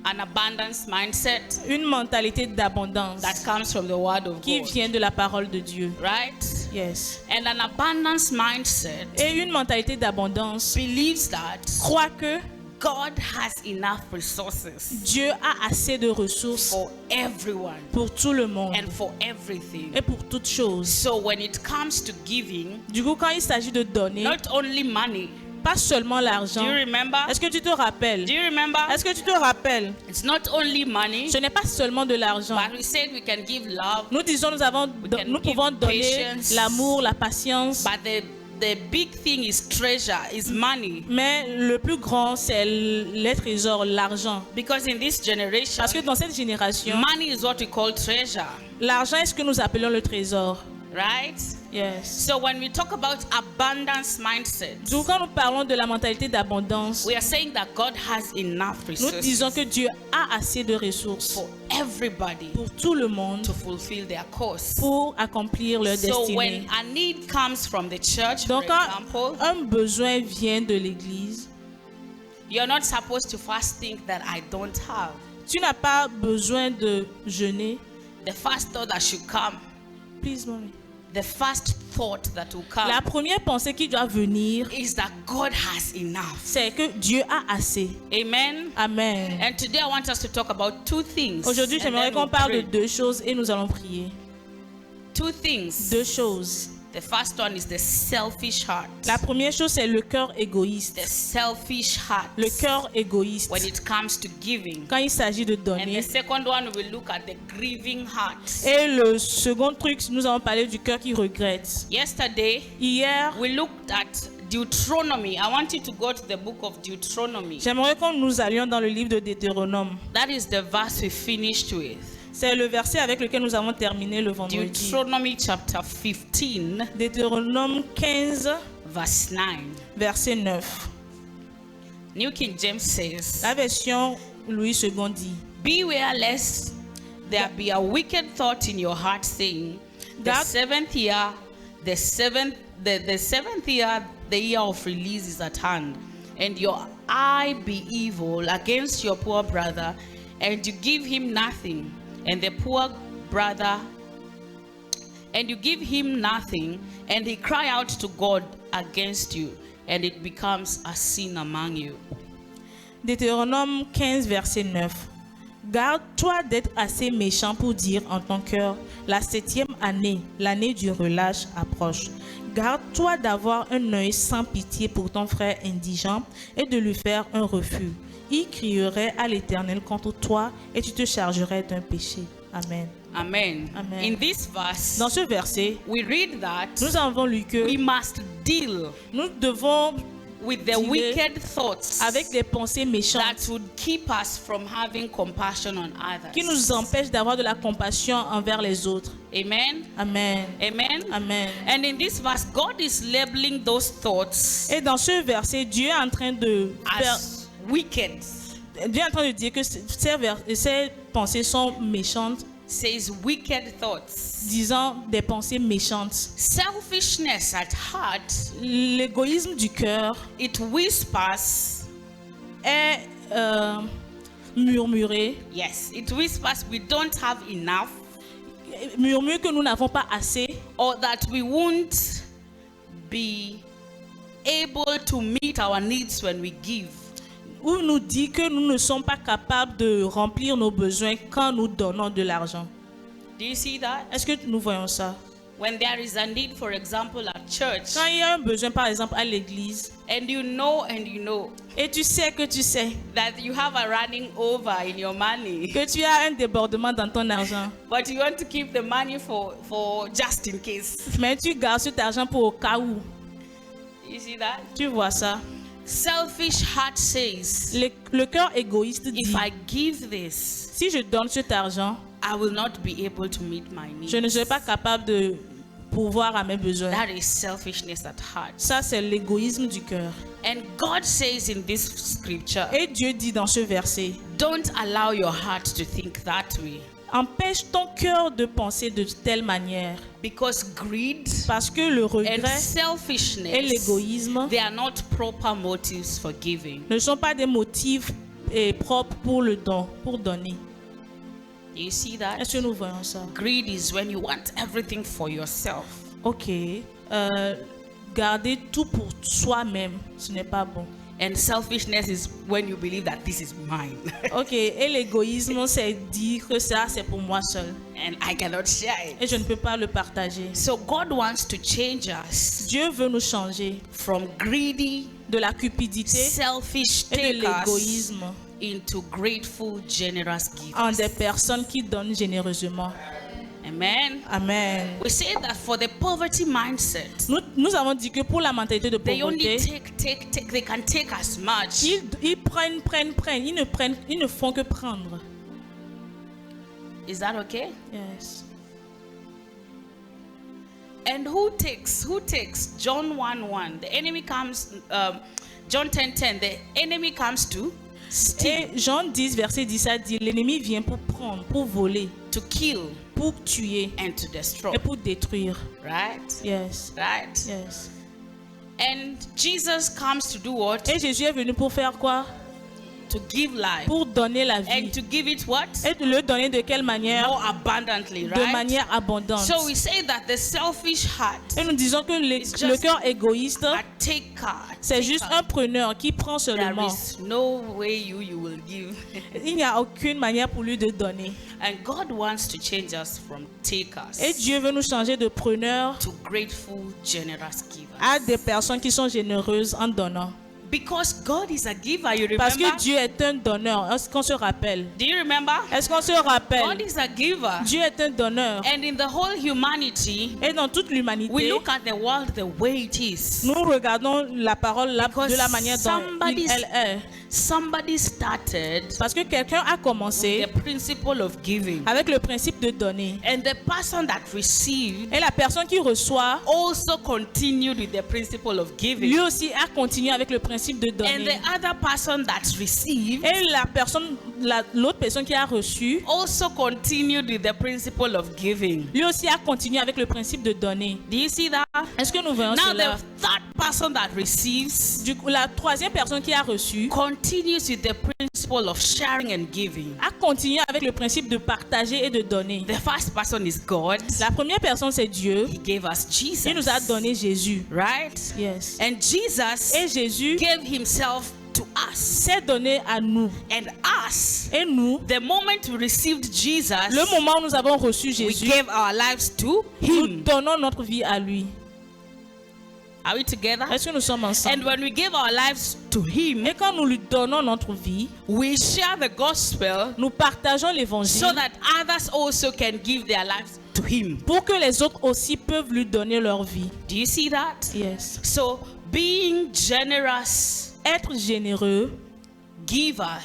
An abundance mindset une mentalité d'abondance that comes from the word of qui God. vient de la parole de Dieu. Right? Yes. And an abundance mindset Et une mentalité d'abondance believes that croit que God has enough resources Dieu a assez de ressources for everyone pour tout le monde and for everything. et pour toutes choses. So when it comes to giving, Du coup, quand il s'agit de donner, not only money. pas seulement Do l'argent. you remember? Est-ce que tu te rappelles? Do you remember? Est-ce que tu te rappelles? It's not only money, Ce n'est pas seulement de l'argent. but we said we can give love. Nous disons, nous can nous give pouvons donner patience. l'amour, la patience. But the big thing is treasure, is money. Mais le plus grand, c'est les trésors, l'argent. Because in this generation, Parce que dans cette génération, money is what we call treasure, l'argent est ce que nous appelons le trésor. right? Yes. So when we talk about abundance mindset, Donc quand nous parlons de la mentalité d'abondance, we are saying that God has enough nous disons resources que Dieu a assez de ressources for everybody pour tout le monde to fulfill their cause. pour accomplir leur So destinée. when a need comes from the church, for Donc quand example, un besoin vient de l'église, you're not supposed to first think that I don't have. tu n'as pas besoin de jeûner. The first thought that should come, Please, mommy. the first thought that will come La première pensée qui doit venir, is that God has enough. c'est que Dieu a assez. Amen. Amen. And today I want us to talk about two things. Aujourd'hui, and j'aimerais then qu'on we'll parle de pray. deux choses et nous allons prier. Two things. Deux choses. The first one is the selfish heart. La première chose, c'est le cœur égoïste. The selfish heart. Le cœur égoïste. When it comes to giving. Quand il s'agit de And the donner. second one, we will look at the grieving heart. Et le second truc, nous allons parler du cœur qui regrette. Yesterday, Hier, we looked at Deuteronomy. I want you to go to the book of Deuteronomy. j'aimerais que nous allions dans le livre de Deutéronome. That is the verse we finished with. C'est le verset avec lequel nous avons terminé le vendredi. Deuteronomy chapter 15, Deutéronome 15, verse 9. verset 9. New King James says, La version Louis II dit: beware lest there be a wicked thought in your heart, saying, the That- seventh year, the seventh year, the year of release is at hand, and your eye be evil against your poor brother, and you give him nothing, and the poor brother, and you give him nothing, and he cry out to God against you, and it becomes a sin among you. Deutéronome 15, verset 9. Garde-toi d'être assez méchant pour dire en ton cœur: la 7e année, l'année du relâche, approche. Garde-toi d'avoir un œil sans pitié pour ton frère indigent et de lui faire un refus. Il crierait à l'Éternel contre toi et tu te chargerais d'un péché. Amen. Amen. Amen. In this verse, Dans ce verset, we read that nous avons lu que we must deal nous devons with the dealer wicked thoughts avec des pensées méchantes that would keep us from having compassion on qui others. nous empêchent d'avoir de la compassion envers les autres. Amen. Amen. Amen. Amen. And in this verse, God is labeling those thoughts Et dans ce verset, Dieu est en train de faire, as wicked. Dieu est en train de dire que ces pensées sont méchantes, Says wicked thoughts. disant des pensées méchantes. Selfishness at heart, L'égoïsme du cœur it whispers. est murmurer, Yes, it whispers we don't have enough, murmure que nous n'avons pas assez, or that we won't be able to meet our needs when we give. ou nous dit que nous ne sommes pas capables de remplir nos besoins quand nous donnons de l'argent. Do you see that? Est-ce que nous voyons ça? When there is a need, for example, at church, Quand il y a un besoin, par exemple, à l'église, and you know et tu sais that you have a running over in your money, que tu as un débordement dans ton argent, but you want to keep the money for just in case. mais tu gardes cet argent pour au cas où. You see that? Tu vois ça? Selfish heart says, Le cœur égoïste dit, if I give this, si je donne cet argent, I will not be able to meet my needs. je ne serai pas capable de pourvoir à mes besoins. That is selfishness at heart. Ça, c'est l'égoïsme du cœur. And God says in this scripture, Et Dieu dit dans ce verset, don't allow your heart to think that way. empêche ton cœur de penser de telle manière. Because greed Parce que le and regret et selfishness, l'égoïsme they are not proper motives for giving. ne sont pas des motifs propres pour le don, pour donner. Do you see that? Est-ce que nous voyons ça? Greed is when you want everything for yourself. Ok. Garder tout pour soi-même, ce n'est pas bon. And selfishness is when you believe that this is mine Ok. Et l'égoïsme, c'est dire que ça, c'est pour moi seul. and I cannot share Et it. je ne peux pas le partager. So God wants to change us Dieu veut nous changer from greedy, de la cupidité selfish et de takers l'égoïsme into grateful, generous en givers. des personnes qui donnent généreusement. Amen. Amen. We say that for the poverty mindset, Nous avons dit que pour la mentalité de they only pauvreté, take. They can take as much. ils prennent. Ils ne font que prendre. Is that okay? Yes. And who takes? John 1:1. The enemy comes. John 10:10. The enemy comes to steal, Et Jean 10, verset 10, ça dit, l'ennemi vient pour prendre, pour voler, to kill, pour tuer and to destroy. et pour détruire. Right? Yes. Right? Yes. And Jesus comes to do what? Et Jésus est venu pour faire quoi? To give life. Pour donner la vie. And to give it what? Et de le donner de quelle manière? More abundantly, De right? manière abondante. So we say that the selfish heart, Et nous disons que It's le just cœur égoïste, a taker. c'est juste un preneur qui prend There seulement. is no way you will give. Il n'y a aucune manière pour lui de donner. And God wants to change us from takers Et Dieu veut nous changer de preneurs to grateful, generous à givers. des personnes qui sont généreuses en donnant. Because God is a giver, you Parce remember? que Dieu est un donneur. Est-ce qu'on se rappelle? Do you remember? Est-ce qu'on se God rappelle? is a giver. Dieu est un donneur. And in the whole humanity, Et dans toute we l'humanité, look at the world the way it is. nous regardons la parole Because de la manière dont elle est. somebody started Parce que quelqu'un a commencé the principle of giving. avec le principe de donner. And the person that received Et la personne qui reçoit, also continued with the principle of giving. lui aussi a continué avec le principe de And donner. the other person that received Et l'autre personne qui a reçu, also continued with the principle of giving. lui aussi a continué avec le principe de donner. Do you see that? Est-ce que nous voyons Now cela? the third person that receives Du coup, la troisième personne qui a reçu continues with the principle of sharing and giving. a continué avec le principe de partager et de donner. The first person is God. La première personne, c'est Dieu. He gave us Jesus. Il nous a donné Jésus. Right? Yes. And Jesus Et Jésus gave himself to us. s'est donné à nous. And us, Et nous, the moment we received Jesus, le moment où nous avons reçu we Jésus, gave our lives to nous him. donnons notre vie à lui. Are we together? Est-ce que nous sommes And ensemble? when we give our lives to him, Et quand nous lui donnons notre vie, we share the gospel nous partageons so l'évangile that others also can give their lives to him. pour que les autres aussi peuvent lui donner leur vie. Do you see that? Yes. So being generous, Être généreux, givers,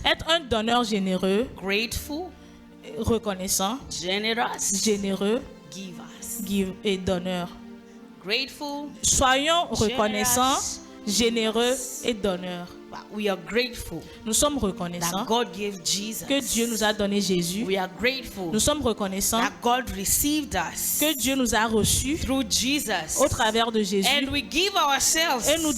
être un donneur généreux, grateful, reconnaissant, generous, généreux, givers. et donneur. Grateful, Soyons reconnaissants, généreux et donneurs. we are grateful Nous sommes that reconnaissants God gave Jesus. que Dieu nous a donné Jésus. We are grateful Nous sommes reconnaissants that God received us que Dieu nous a reçus through Jesus. au travers de Jésus. And we give ourselves Et nous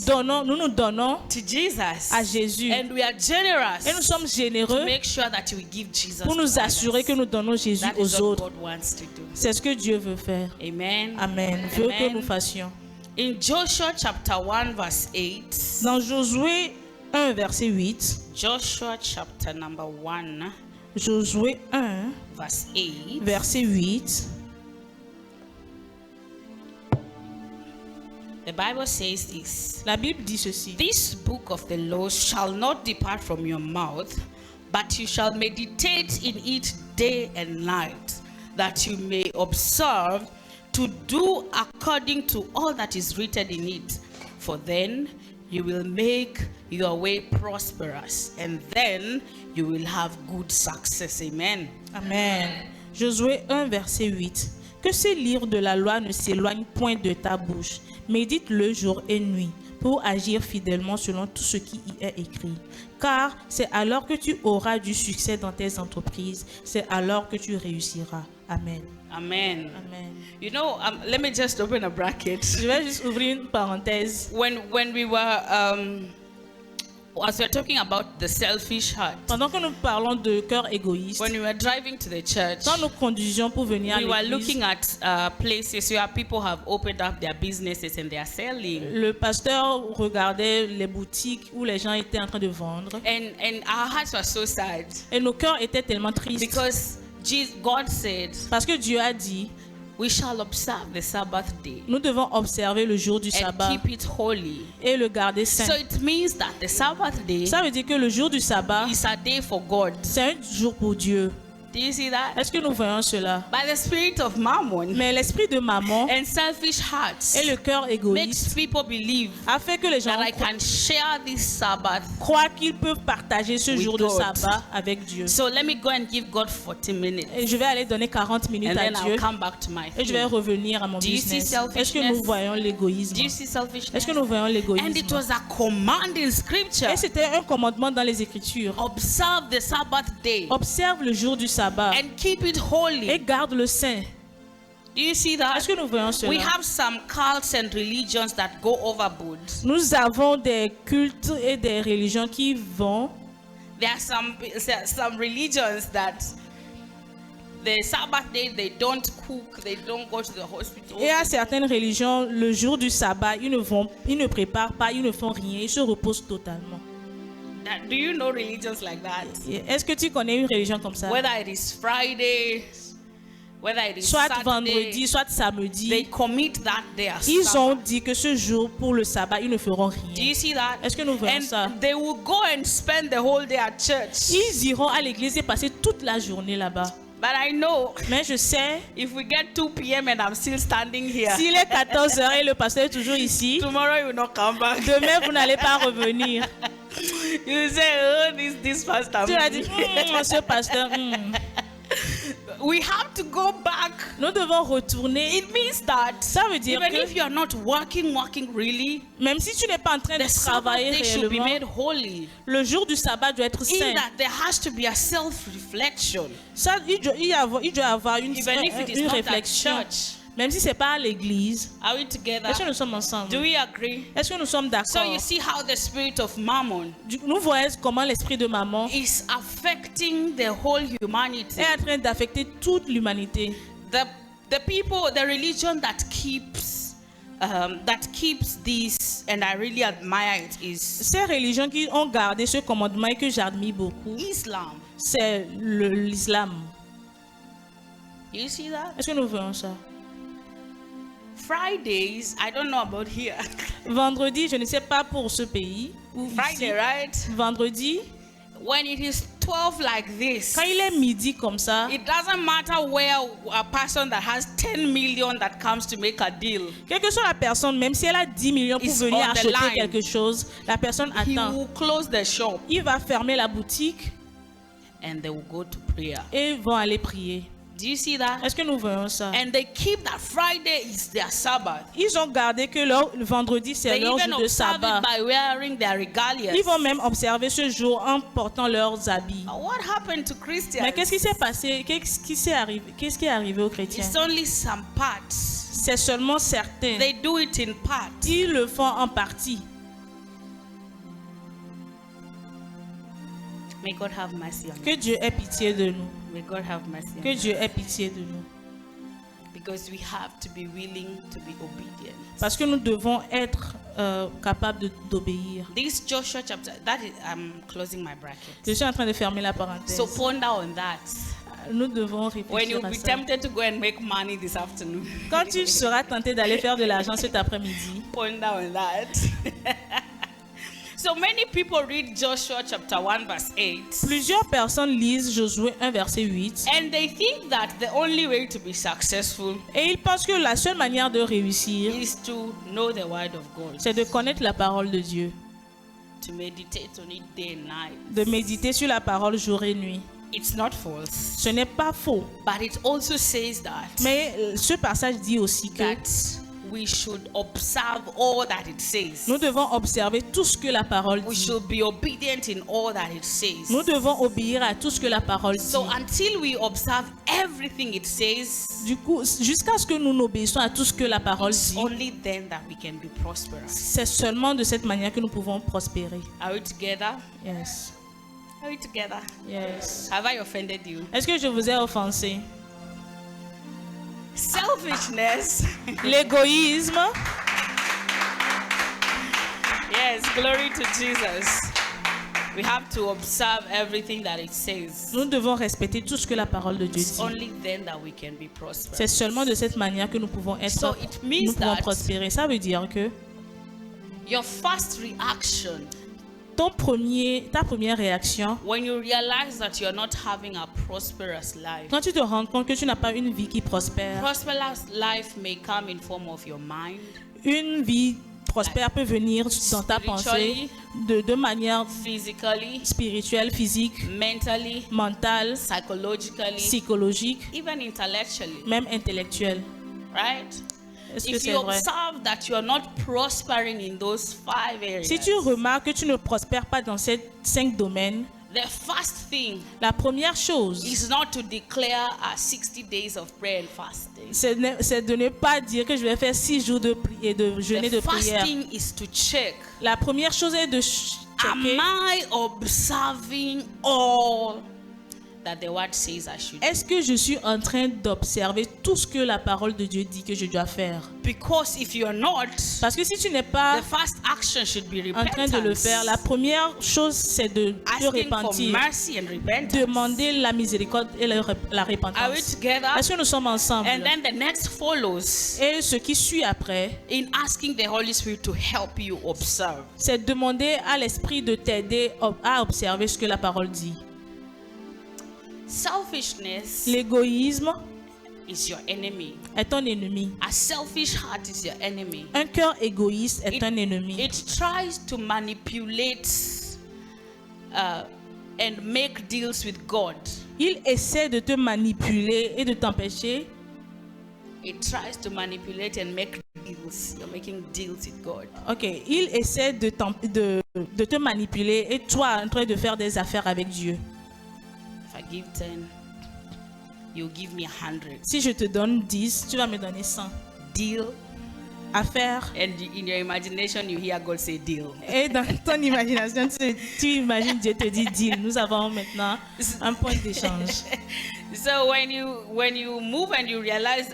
nous donnons to Jesus. à Jésus. And we are generous Et nous sommes to généreux make sure that we give Jesus pour nous to assurer others. que nous donnons Jésus That aux is what autres. God wants to do. C'est ce que Dieu veut faire. Amen. Amen. Veut que nous Amen. fassions. In Joshua chapter 1 verse 8, Dans Josué 1, verset 8. Joshua chapter number 1 Josué 1, verse 8, verset 8. The Bible says this. La Bible dit ceci. This book of the law shall not depart from your mouth, but you shall meditate in it day and night, that you may observe to do according to all that is written in it. For then you will make your way prosperous, and then you will have good success. Amen. Amen. Josué 1, verset 8. Que ce livre de la loi ne s'éloigne point de ta bouche. Médite-le jour et nuit pour agir fidèlement selon tout ce qui y est écrit. Car c'est alors que tu auras du succès dans tes entreprises. C'est alors que tu réussiras. Amen. Amen. Amen. You know, let me just open a bracket. Je vais juste ouvrir une parenthèse. When we were as we're talking about the selfish heart, Pendant que nous parlons de cœur égoïste, when we were driving to the church, quand nous conduisions pour venir à we were l'église, looking at places where people have opened up their businesses and they are selling. le pasteur regardait les boutiques où les gens étaient en train de vendre. And our hearts were so sad Et nos cœurs étaient tellement tristes. because God said, Parce que Dieu a dit, we shall observe the Sabbath day nous devons observer le jour du and sabbat keep it holy. et le garder saint. So it means that the Sabbath day Ça veut dire que le jour du sabbat, is a day for God. c'est un jour pour Dieu. Do you see that? Est-ce que nous voyons cela? By the spirit of Mammon Mais l'esprit de maman and selfish hearts et le cœur makes égoïste people believe a fait que les gens that I can share this Sabbath. croient qu'ils peuvent partager ce With jour de God. sabbat avec Dieu. So let me go and give God 40 minutes. Et je vais aller donner 40 minutes And à then Dieu I'll come back to my et je vais theme. revenir à mon Do you see business. selfishness? Est-ce que nous voyons l'égoïsme? Do you see selfishness? Est-ce que nous voyons And it l'égoïsme? was a command in scripture. Et c'était un commandement dans les Écritures. Observe the Sabbath day Observe le jour du sabbat and keep it et holy. garde le saint. Do you see that? Est-ce que nous voyons We cela? have some cults and religions that go overboard. Nous avons des cultes et des religions qui vont. There are some religions that the Sabbath day they don't cook, they don't go to the hospital. Et à certaines religions, le jour du sabbat, ils ne préparent pas, ils ne font rien, ils se reposent totalement. Do you know religions like that? Est-ce que tu connais une religion comme ça? Whether it is Friday, whether it is Soit Saturday, vendredi, soit they samedi, commit that day as ils ont Sabbath. dit que ce jour, pour le sabbat, ils ne feront Do rien. you see that? Est-ce que nous voyons ça? And they will go and spend the whole day at church. Ils iront à l'église et passer toute la journée là-bas. But I know Mais je sais, if we get 2 p.m. and I'm still standing here, s'il est 14h et le pasteur est toujours ici, tomorrow you will not come back. demain vous n'allez pas revenir. You say, oh, this pastor. Tu as dit, ce pasteur, We have to go back. nous devons retourner. It means that Ça veut dire even que if you are not working really, même si tu n'es pas en train de the Sabbath travailler day should be réellement, made holy. le jour du sabbat doit être In saint. that there has to be a self-reflection. Ça, il doit avoir une Even if it is une not at réflexion. church. Même si ce n'est pas à l'église. Are we together? Est-ce que nous sommes ensemble? Do we agree? Est-ce que nous sommes So d'accord? you see how the spirit of Mammon Nous voyons comment l'esprit de maman is affecting the whole humanity. est en train d'affecter toute l'humanité. The people, the religion that keeps this, and I really admire it, is Ces religions qui ont gardé ce commandement et que j'admire beaucoup, Islam. c'est l'islam. You see that? Est-ce que nous voyons ça? Fridays, I don't know about here. Vendredi, je ne sais pas pour ce pays. Ou ici. Friday, right? Vendredi, When it is 12 like this, quand il est midi comme ça, it doesn't matter where a person that has 10 million that comes to make a deal, quelle que soit la personne, même si elle a 10 millions pour It's venir on the acheter line. quelque chose, la personne he attend. will close the shop Il va fermer la boutique and they will go to prayer. et vont aller prier. Do you see that? Est-ce que nous voyons ça? And they keep that Friday is their Sabbath. Ils ont gardé que le vendredi, c'est They leur even jour de observe sabbat. it by wearing their regalias. Ils vont même observer ce jour en portant leurs habits. What happened to Christians? Mais qu'est-ce qui s'est passé? Qu'est-ce qui est arrivé aux chrétiens? It's only some parts. C'est seulement certains. They do it in part. Ils le font en partie. May God have mercy on Que us. Dieu ait pitié de nous. May God have mercy Que on us. Dieu ait pitié de nous. Because we have to be willing to be obedient. Parce que nous devons être capables d'obéir. This Joshua chapter, that is, I'm closing my bracket. Je suis en train de fermer la parenthèse. So ponder on that. Nous devons When you'll réfléchir à be ça. tempted to go and make money this afternoon. Quand tu seras tenté d'aller faire de l'argent cet après-midi, Ponder on that. So many people read Joshua chapter 1 verse 8. plusieurs personnes lisent Josué 1 verset 8 And they think that the only way to be successful et ils pensent que la seule manière de réussir, is to know the word of God, c'est de connaître la parole de Dieu, to meditate on it day and night. de méditer sur la parole jour et nuit. It's not false, Ce n'est pas faux, but it also says that mais ce passage dit aussi que we should observe all that it says. nous devons observer tout ce que la parole We dit. should be obedient in all that it says. Nous devons obéir à tout ce que la parole So dit. until we observe everything it says, Du coup, jusqu'à ce que nous n'obéissons à tout ce que la parole it's dit, only then that we can be prosperous. c'est seulement de cette manière que nous pouvons prospérer. Are we together? Yes. Are we together? Yes. Have I offended you? Est-ce que je vous ai offensé? Selfishness. L'égoïsme. Yes, glory to Jesus. We have to observe everything that it says. Nous devons respecter tout ce que la parole de Dieu It's dit. only then that we can be prosperous. C'est seulement de cette manière que nous pouvons être, So it means nous pouvons that- prospérer. Ça veut dire que Your first reaction ta première réaction, when you realize that you're not having a prosperous life. quand tu te rends compte que tu n'as pas une vie qui prospère, Prosperous life may come in form of your mind, une vie prospère peut venir dans ta pensée de manière physically, spirituelle, physique, mentally, mentale, psychologically, psychologique, even intellectually, même intellectuelle. right? Est-ce que If c'est you vrai? observe that you're not prospering in those 5 areas, Si tu remarques que tu ne prospères pas dans ces 5 domaines, the first thing la première chose, is not to declare 60 days of prayer and fasting. c'est de ne pas dire que je vais faire 6 jours de prière, de jeûner de The first prière. thing is to check, La première chose est de am checker, I observing all that the word says I should do? est-ce que je suis en train d'observer tout ce que la parole de Dieu dit que je dois faire? Because if you're not, Parce que si tu n'es pas the first action should be en train de le repentance. faire, la première chose c'est de te Asking for repentir, mercy and repentance. demander la miséricorde et la Are we repentance. together? Est-ce que nous sommes ensemble? And then the next follows Et ce qui suit après, in asking the Holy Spirit to help you observe. c'est demander à l'Esprit de t'aider à observer ce que la parole dit. Selfishness L'égoïsme is your enemy. est ton ennemi. A selfish heart is your enemy. Un cœur égoïste est un ennemi. It tries to manipulate and make deals with God. Il essaie de te manipuler et de t'empêcher. It tries to manipulate and make deals. You're making deals with God. Ok, il essaie de te manipuler et toi en train de faire des affaires avec Dieu. If I give 10, you give me 100. Si je te donne 10, tu vas me donner 100. Deal. Affaire. And in your imagination, you hear God say deal. Et dans ton imagination, tu imagines Dieu te dit deal. Nous avons maintenant un point d'échange. So when you move and you realize,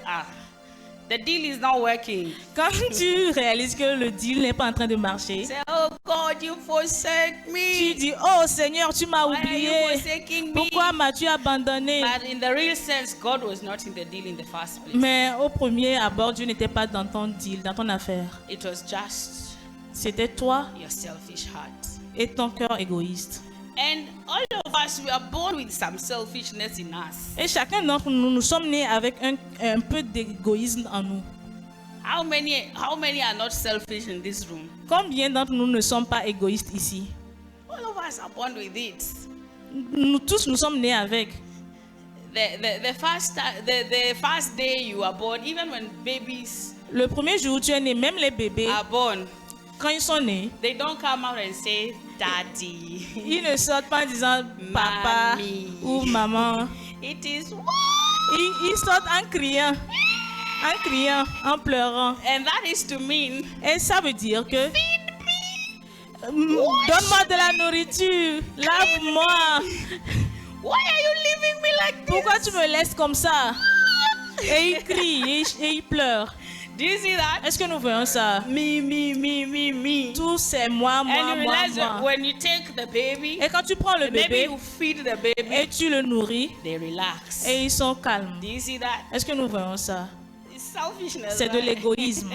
the deal is not working. Quand tu réalises que le deal n'est pas en train de marcher, Say, oh God, you forsake tu me. dis, oh Seigneur, tu m'as Why are you oublié. forsaking me? Pourquoi m'as-tu abandonné? But in the real sense, God was not in the deal in the first place. Mais au premier abord, Dieu n'était pas dans ton deal, dans ton affaire. It was just C'était toi your selfish heart. et ton cœur égoïste. And all of us, we are born with some selfishness in us. Et chacun d'entre nous, nous sommes nés avec un peu d'égoïsme en nous. How many are not selfish in this room? Combien d'entre nous ne sommes pas égoïstes ici? All of us are born with it. Nous tous, nous sommes nés avec. The first day you are born, even when babies Le premier jour où tu es né, même les bébés, are born, quand ils sont nés, they don't come out and say, Daddy. ils ne sortent pas en disant papa Mamie. ou maman. It is what? Ils sortent en criant, en pleurant. And that is to mean, Et ça veut dire que donne-moi de la nourriture, lave-moi. why are you leaving me like this? Pourquoi tu me laisses comme ça? Et il crie et il pleure. Do you see that? Est-ce que nous voyons ça? Me. Tout c'est moi, And you realize that moi. when you take the baby, Et quand tu prends le maybe bébé you feed the baby, et tu le nourris, they relax. et ils sont calmes. Do you see that? Est-ce que nous voyons ça? It's selfishness. C'est de right? l'égoïsme.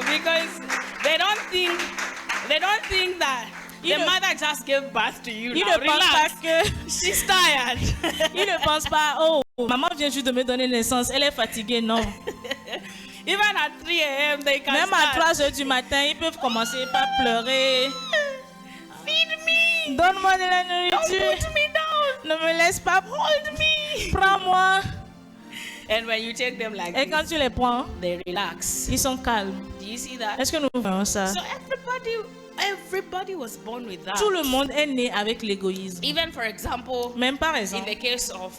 Because they don't think that You the know- mother just gave birth to you. Ils Now ne pensent pas relax. que... She's tired. Ils ne pensent pas, oh, maman vient juste de me donner naissance, elle est fatiguée. Non. Even at 3 a.m. they can Même à start. 3 heures du matin, ils peuvent commencer par pleurer. Feed me. Donne-moi de la Don't nourriture. put me down. Ne me laisse pas. Hold me. Prends-moi. And when you take them like Et quand this, tu les prends, they relax. ils sont calmes. Do you see that? Est-ce que nous voyons ça? So everybody was born with that. Tout le monde est né avec l'égoïsme. Even for example, Même par in exemple, the case of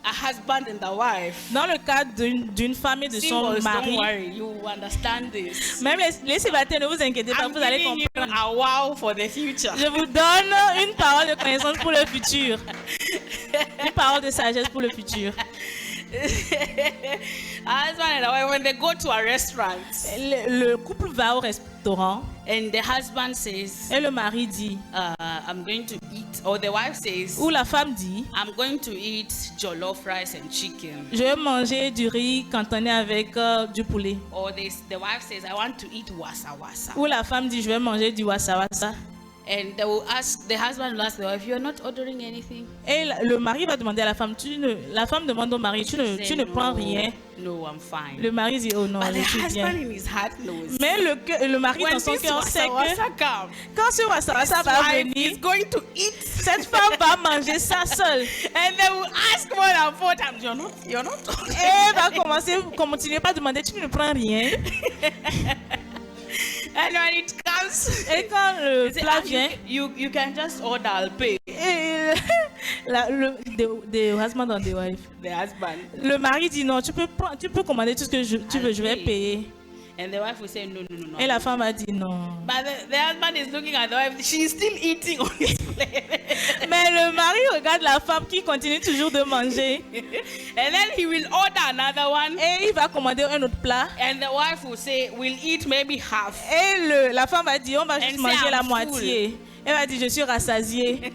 a husband and a wife. dans le cadre d'une femme et de son Singles, mari, don't worry, you understand this. même les célibataires, ne vous inquiétez pas, I'm vous allez giving you comprendre. a wow for the future. Je vous donne une parole de connaissance pour le futur. Une parole de sagesse pour le futur. A husband and a wife, when they go to a restaurant Le couple va au restaurant and the husband says, et le mari dit, I'm going to eat, or the wife says, ou la femme dit, I'm going to eat jollof rice and chicken. je vais manger du riz cantonné avec du poulet. Or the wife says, I want to eat wasa wasa. Ou la femme dit, je vais manger du wasa wasa. And they will ask, the husband will ask the wife, you're not ordering anything? Et le mari va demander à la femme, la femme demande au mari, tu Say, ne prends "No, rien. No, I'm fine. Le mari dit, oh non, But the je suis bien. husband in his heart knows. Mais le mari When dans son this cœur sait wasa que wasa comes, quand ce wasa wasa va wife venir, is going to eat. cette femme va manger ça seule. And they will ask more than 4 times, you're not Et elle va continuer pas à demander, tu ne prends rien. And when it comes, Et quand le they say, plat "Ah, vient, you can just order, I'll pay." et the husband and the wife. The husband. Le mari dit non, tu peux commander tout ce que tu veux, je vais pay. payer. And the wife will say, no. Et la femme a dit non. But the husband is looking at the wife, she's still eating on his plate. Mais le mari regarde la femme qui continue toujours de manger. And then he will order another one. Et il va commander un autre plat. And the wife will say, we'll eat maybe half. Et la femme va dire, on va juste And manger say, la "I'm moitié. Elle va dire, je suis rassasiée.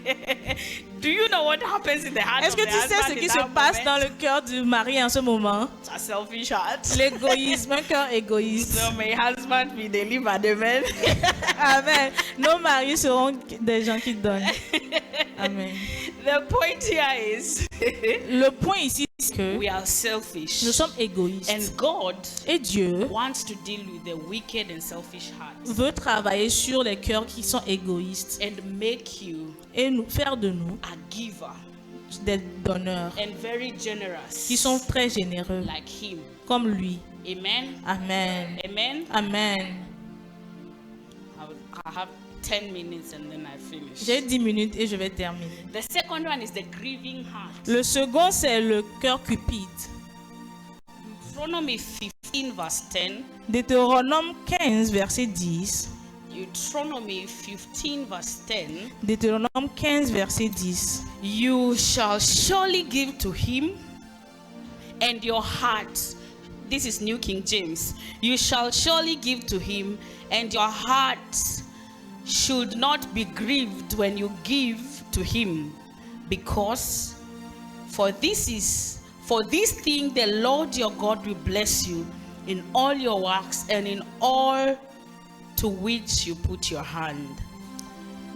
Do you know what happens in the heart Est-ce of que the tu sais husband ce in qui that se passe moment? dans le cœur du mari en ce moment? It's a selfish heart. L'égoïsme, un cœur égoïste. So may husband be delivered, amen. Amen. Nos maris seront des gens qui donnent. Amen. The point here is Le point ici, c'est que we are selfish. nous sommes égoïstes. And God Et Dieu wants to deal with the wicked and selfish hearts veut travailler sur les cœurs qui sont égoïstes and make you et nous faire de nous a giver des donneurs and very generous qui sont très généreux like him. comme lui. Amen. Amen. Amen. Amen. I have 10 minutes and then I finish. J'ai 10 minutes et je vais terminer. The second one is the grieving heart. Le second, c'est le cœur cupide. Deuteronomy 15 verse 10. Deutéronome 15, verset 10. Deuteronomy 15 verse 10. Deutéronome 15, verset 10. You shall surely give to him and your heart. This is New King James. You shall surely give to him and your heart should not be grieved when you give to him, because for this thing the Lord your God will bless you in all your works and in all to which you put your hand.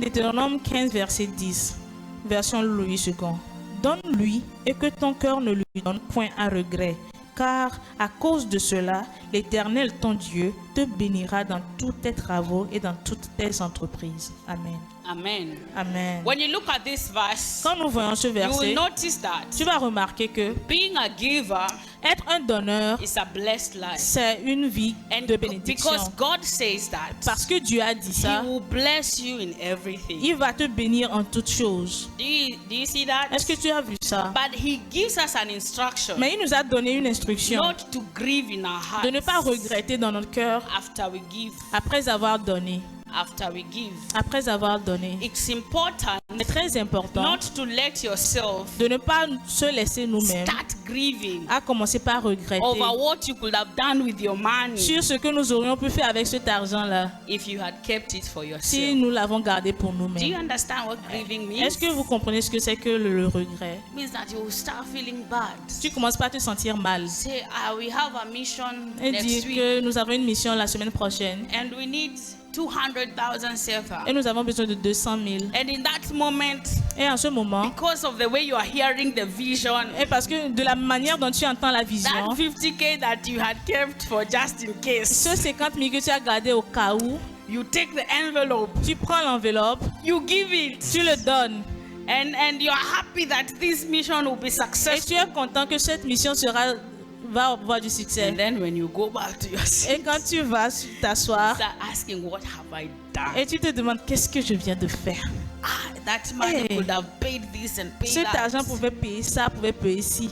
Deutéronome 15, verset 10. Version Louis II. Donne-lui et que ton cœur ne lui donne point à regret, car à cause de cela, l'Éternel ton Dieu te bénira dans tous tes travaux et dans toutes tes entreprises. Amen. Amen. Amen. When you look at this verse, Quand nous voyons ce you will verset, notice that tu vas remarquer que being a giver être un donneur, is a blessed life. c'est une vie And de bénédiction. because God says that, Parce que Dieu a dit He ça, will bless you in everything. il va te bénir en toutes choses. Do you see that? Est-ce que tu as vu ça? But He gives us an instruction Mais il nous a donné une instruction not to grieve in our hearts de ne pas regretter dans notre cœur after we give. après avoir donné. after we give. après avoir donné. It's important C'est très important not to let yourself de ne pas se laisser nous-mêmes start grieving à commencer par regretter over what you could have done with your money sur ce que nous aurions pu faire avec cet argent-là if you had kept it for si yourself. nous l'avons gardé pour Do you nous-mêmes. understand what grieving means? Est-ce que vous comprenez ce que c'est que le regret? It means that you will start feeling bad. Tu commences par te sentir mal Say, we have a mission et next dire week que nous avons une mission la semaine prochaine and we need 200,000 CFA. et nous avons besoin de 200 000. And in that moment, Et en ce moment, because of the way you are hearing the vision, et parce que de la manière dont tu entends la vision, that 50K that you had kept for just in case, ce 50 000 que tu as gardé au cas où, you take the envelope, tu prends l'enveloppe, you give it, tu le donnes and you are happy that this mission will be et tu successful. es content que cette mission va avoir du succès. And then when you go back to your seat, Et quand tu vas t'asseoir start asking, what have I done? et tu te demandes qu'est-ce que je viens de faire. That money Hey. could have paid this and paid Cet argent that. pouvait payer ça, pouvait payer ci.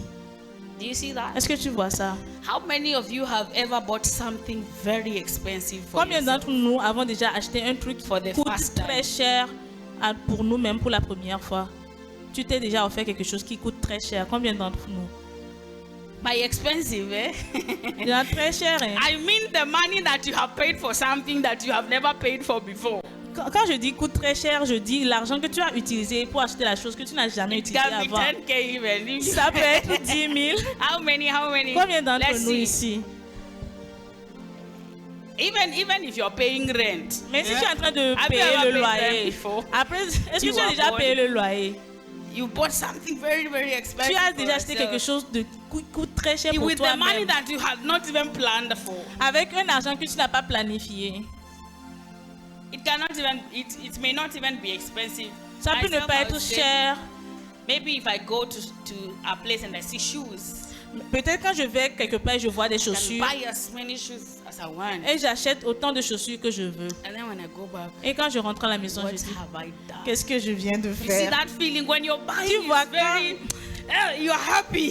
Do you see that? Est-ce que tu vois ça? How many of you have ever bought something very expensive for Combien yourself? d'entre nous avons déjà acheté un truc qui For the coûte first time. très cher pour nous-mêmes pour la première fois? Tu t'es déjà offert quelque chose qui coûte très cher. Combien d'entre nous? By expensive, eh? Déjà très cher, hein? I mean the money that you have paid for something that you have never paid for before. Quand je dis coûte très cher, je dis l'argent que tu as utilisé pour acheter la chose que tu n'as jamais It utilisée can be avant. 10K even. Ça peut être 10 000. How many? Combien d'entre Let's nous see. ici? Even if you're paying rent. Mais si eh, tu es en train de have you payer ever le paid rent loyer, before? après, est-ce que You tu as are déjà born. payé le loyer? You bought something very, very expensive. Tu as for déjà acheté yourself. quelque chose de coûte très cher pour With the money toi-même, that you had not even planned for. avec un argent que tu n'as pas planifié. It cannot even, it may not even be expensive. Ça peut ne Myself, pas I être would say, cher. Maybe if I go to a place and I see shoes, Peut-être quand je vais quelque part, je vois des I can chaussures buy as many shoes as I want. et j'achète autant de chaussures que je veux. And then when I go back, Et quand je rentre à la maison, what je dis, have I done? qu'est-ce que je viens de You see faire? that feeling when you're buying Tu vois is very, you're happy.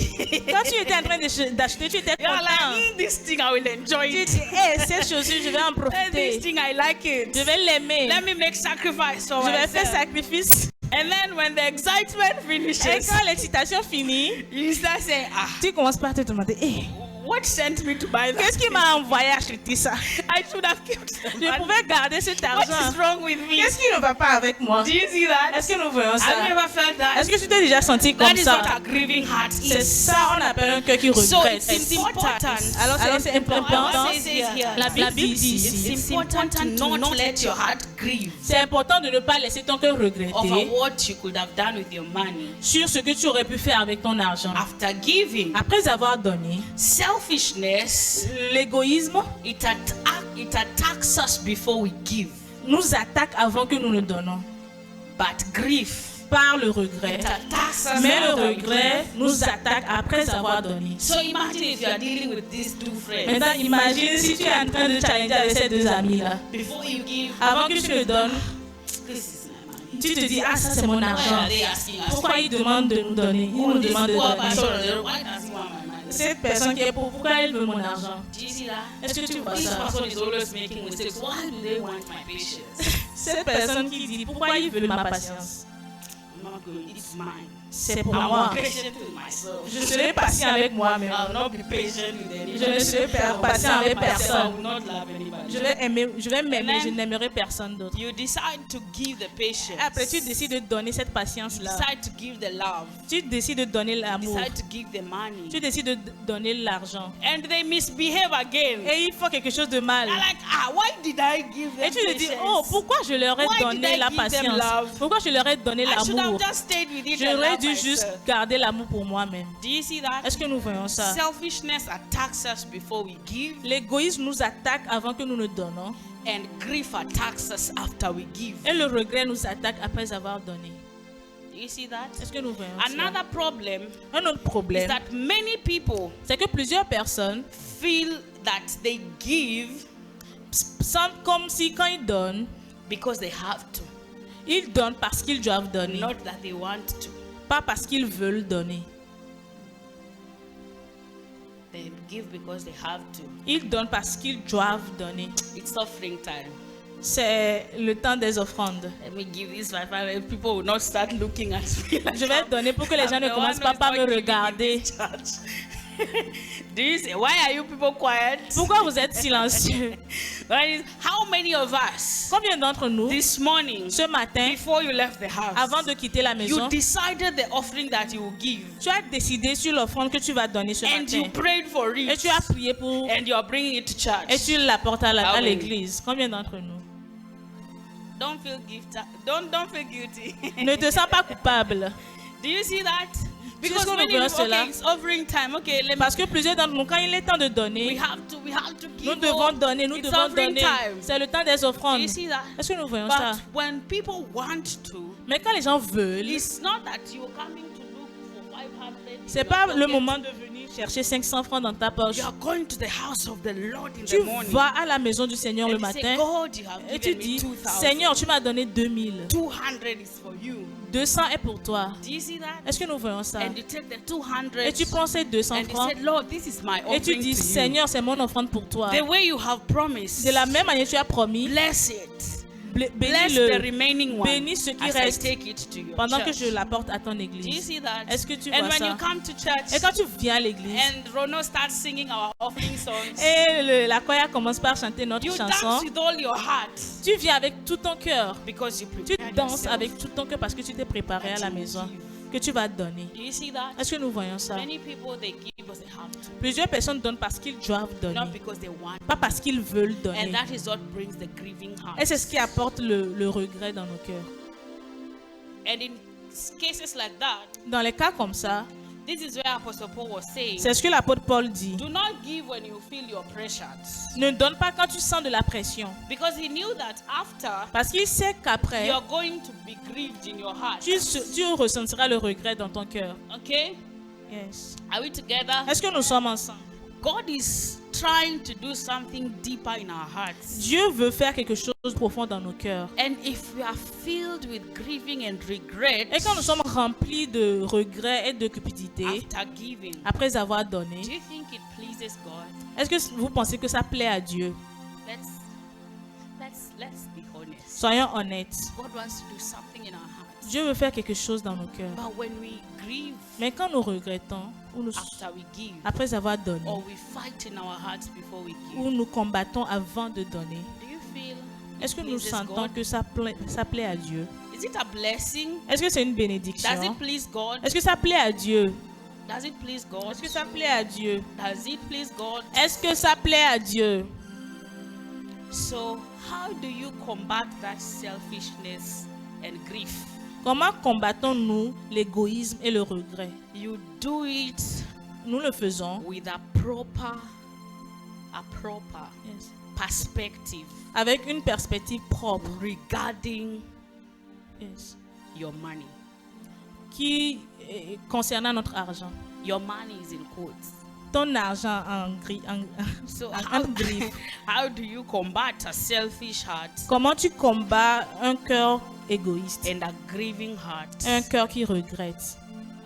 Quand tu étais en train d'acheter, tu étais You're like, content. this thing I will enjoy Tu it. dis, hey, ces chaussures, je vais en This profiter. thing I like it. Je vais l'aimer. Let me make sacrifice for Je vais faire myself. sacrifice. And then when the excitement Et finishes, quand l'excitation finit, you start saying, tu commences par te demander, hey, what sent me to buy that? qu'est-ce qui m'a envoyé acheter ça? I should have kept the Je money. pouvais garder cet What is argent. wrong with me? Qu'est-ce qui ne va pas avec moi? Do you see that? Est-ce que nous voyons Have you ça? ever felt that? Est-ce que tu t'es déjà senti That comme is what ça? a grieving heart C'est is. ça on appelle un cœur qui So regrette. it's important. Alors c'est important. What it says here. La Bible dit It's ici, important to not let your heart grieve c'est important de ne pas laisser ton cœur over regretter what you could have done with your money. sur ce que tu aurais pu faire avec ton argent. After giving, Après avoir donné, selfishness, l'égoïsme it attacks us before we give. nous attaque avant que nous ne donnons. But grief, Par le regret. it attacks us Mais le after we regret give. nous attaque après avoir donné. So imagine if you are dealing with these two friends. Maintenant, imagine si tu es en train de challenger avec ces deux amis-là. Before you give, Avant que tu le donnes, this is my money. tu te dis, ah ça c'est mon Why argent. are they asking us? Pourquoi ils demandent de nous donner? Ils Who nous this demandent de poor donner. person, why does he want my money? Cette personne qui est pauvre, pourquoi elle veut mon argent? Do you see that? Est-ce que tu vois This ça? person is always making mistakes. Why do they want my patience? Cette personne qui dit, pourquoi ils veulent ma patience? I'm not going. It's mine. C'est pour I'm moi. patient with myself. Je serai patient avec moi-même. I'll not be patient with anyone. Je ne serai pas patient avec I personne. will not love anybody. Je vais m'aimer, And je then- n'aimerai personne d'autre. You decide to give the patience. Après, tu décides de donner cette You patience-là. decide to give the love. Tu décides de donner You l'amour. decide to give the money. Tu décides de donner l'argent. And they misbehave again. Et ils font quelque chose de mal. They're like, why did I give them Et tu te dis, patience? oh, pourquoi je leur ai Why did donné I la give them patience? love? Pourquoi je leur ai donné I should have l'amour? just stayed with it and J'aurais loved dû juste myself. garder l'amour pour moi-même. Do you see that? Est-ce que nous voyons ça? Selfishness attacks us before we give, L'égoïsme nous attaque avant que nous ne donnons. and grief attacks us after we give. Et le regret nous attaque après avoir donné. Do you see that? Est-ce que nous voyons Another problem ça? Un autre is problème, that many people c'est que plusieurs personnes feel that they give sentent comme si quand ils donnent, because they have to, ils donnent parce qu'ils doivent donner, not that they want to. pas parce qu'ils veulent donner. They give because they have to. Ils donnent parce qu'ils doivent donner. It's offering time. c'est le temps des offrandes. Let me give this 500. People will not start looking at me. Like Je vais donner pour que les gens ne commencent pas par me regarder. Do you say, why are you people quiet? Pourquoi vous êtes silencieux? How many of us Combien d'entre nous, this morning, ce matin, before you left the house, avant de quitter la maison, you decided the offering that you will give, tu as décidé sur l'offrande que tu vas donner ce and you matin prayed for et it, tu as prié pour and you are bringing it to et church? tu l'apportes à Ah oui. l'église? Combien d'entre nous? Don't feel guilty. Don't feel guilty. Ne te sens pas coupable. Do you see that? Tu Because sais qu'on many veut people, cela? okay, it's offering time. Okay, let me. Parce que plusieurs d'entre nous, quand il est temps de We donner, have to give. nous devons donner, nous It's devons offering donner. time. C'est le temps des Do offrandes. you see that? Est-ce que nous voyons ça? But when people want to, Mais quand les gens veulent, it's not that you're coming to look for 500. c'est pas le moment de venir chercher 500 francs dans ta poche. You are going to the house of the Lord in Tu the morning. vas à la maison du Seigneur And le you say, matin God, you have et tu given me dis, 2,000. Seigneur, tu m'as donné 2000. 200 is for you. 200 est pour toi. Do you see that? Est-ce que nous voyons ça? And you take the 200 Et tu prends ces 200 and you francs said, Lord, this is my et tu offering dis, to you. Seigneur, c'est mon offrande pour toi. The way you have promised, De la même manière que tu as promis, bless it. Bless the bénis-le remaining one bénis ce qui as I reste take it to your pendant que church. je l'apporte à ton Do you église. see that? Est-ce que tu And vois when ça? you come to church Et quand tu viens à l'église and Rono starts singing our offering songs, et la choir commence par chanter notre you chanson, dance with all your heart tu viens avec tout ton cœur. because you Tu prepared danses yourself. avec tout ton cœur parce que tu t'es préparé à la maison, que tu vas donner. Do you see that? Est-ce que nous voyons ça? Many people, they give because they have to, Plusieurs personnes donnent parce qu'ils doivent not donner, because they want. pas parce qu'ils veulent And donner. that is what brings the grieving heart. Et c'est ce qui apporte le regret dans nos cœurs. And in cases like that, Dans les cas comme ça, this is where Apostle Paul was saying, c'est ce que l'apôtre Paul dit. do not give when you feel you're pressured. Ne donne pas quand tu sens de la pression. Because he knew that after, Parce qu'il sait qu'après, you're going to be grieved in your heart. tu ressentiras le regret dans ton cœur. Okay? Yes. Are we together? Est-ce que nous sommes ensemble? God is trying to do something deeper in our hearts. Dieu veut faire quelque chose de profond dans nos cœurs. And if we are filled with grieving and regret Et quand nous sommes remplis de regrets et de cupidité, after giving, après avoir donné, do you think it pleases God? est-ce que vous pensez que ça plaît à Dieu? Let's be honest. Soyons honnêtes. God wants to do something in our hearts. Dieu veut faire quelque chose dans nos cœurs. But when we grieve Mais quand nous regrettons, ou nous, after we give, après avoir donné, or we fight in our hearts before we give, ou nous combattons avant de donner, do you feel est-ce que it nous pleases sentons God? que ça plaît à Dieu? Is it a blessing? Est-ce que c'est une Does bénédiction? it please God? Est-ce que ça plaît à Dieu? Does it please God? Est-ce que ça plaît à Dieu? Does it please God? Est-ce que ça plaît à Dieu? So, how do you combat that selfishness and grief? Comment combattons-nous l'égoïsme et le regret? You do it Nous le faisons with a proper yes, perspective avec une perspective propre regarding yes, your money. qui concernant notre argent. Your money is in quotes. Ton argent So en griffes. how do you combat a selfish heart Comment tu combats un cœur égoïste, and a grieving heart un cœur qui regrette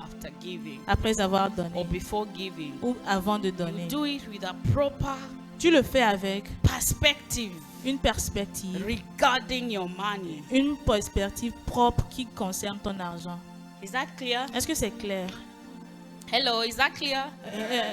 after giving après avoir or donné before giving? ou avant de donner? Do it with a proper Tu le fais avec perspective une perspective, regarding your money. une perspective propre qui concerne ton argent. Is that clear? Est-ce que c'est clair? Hello, is that clear?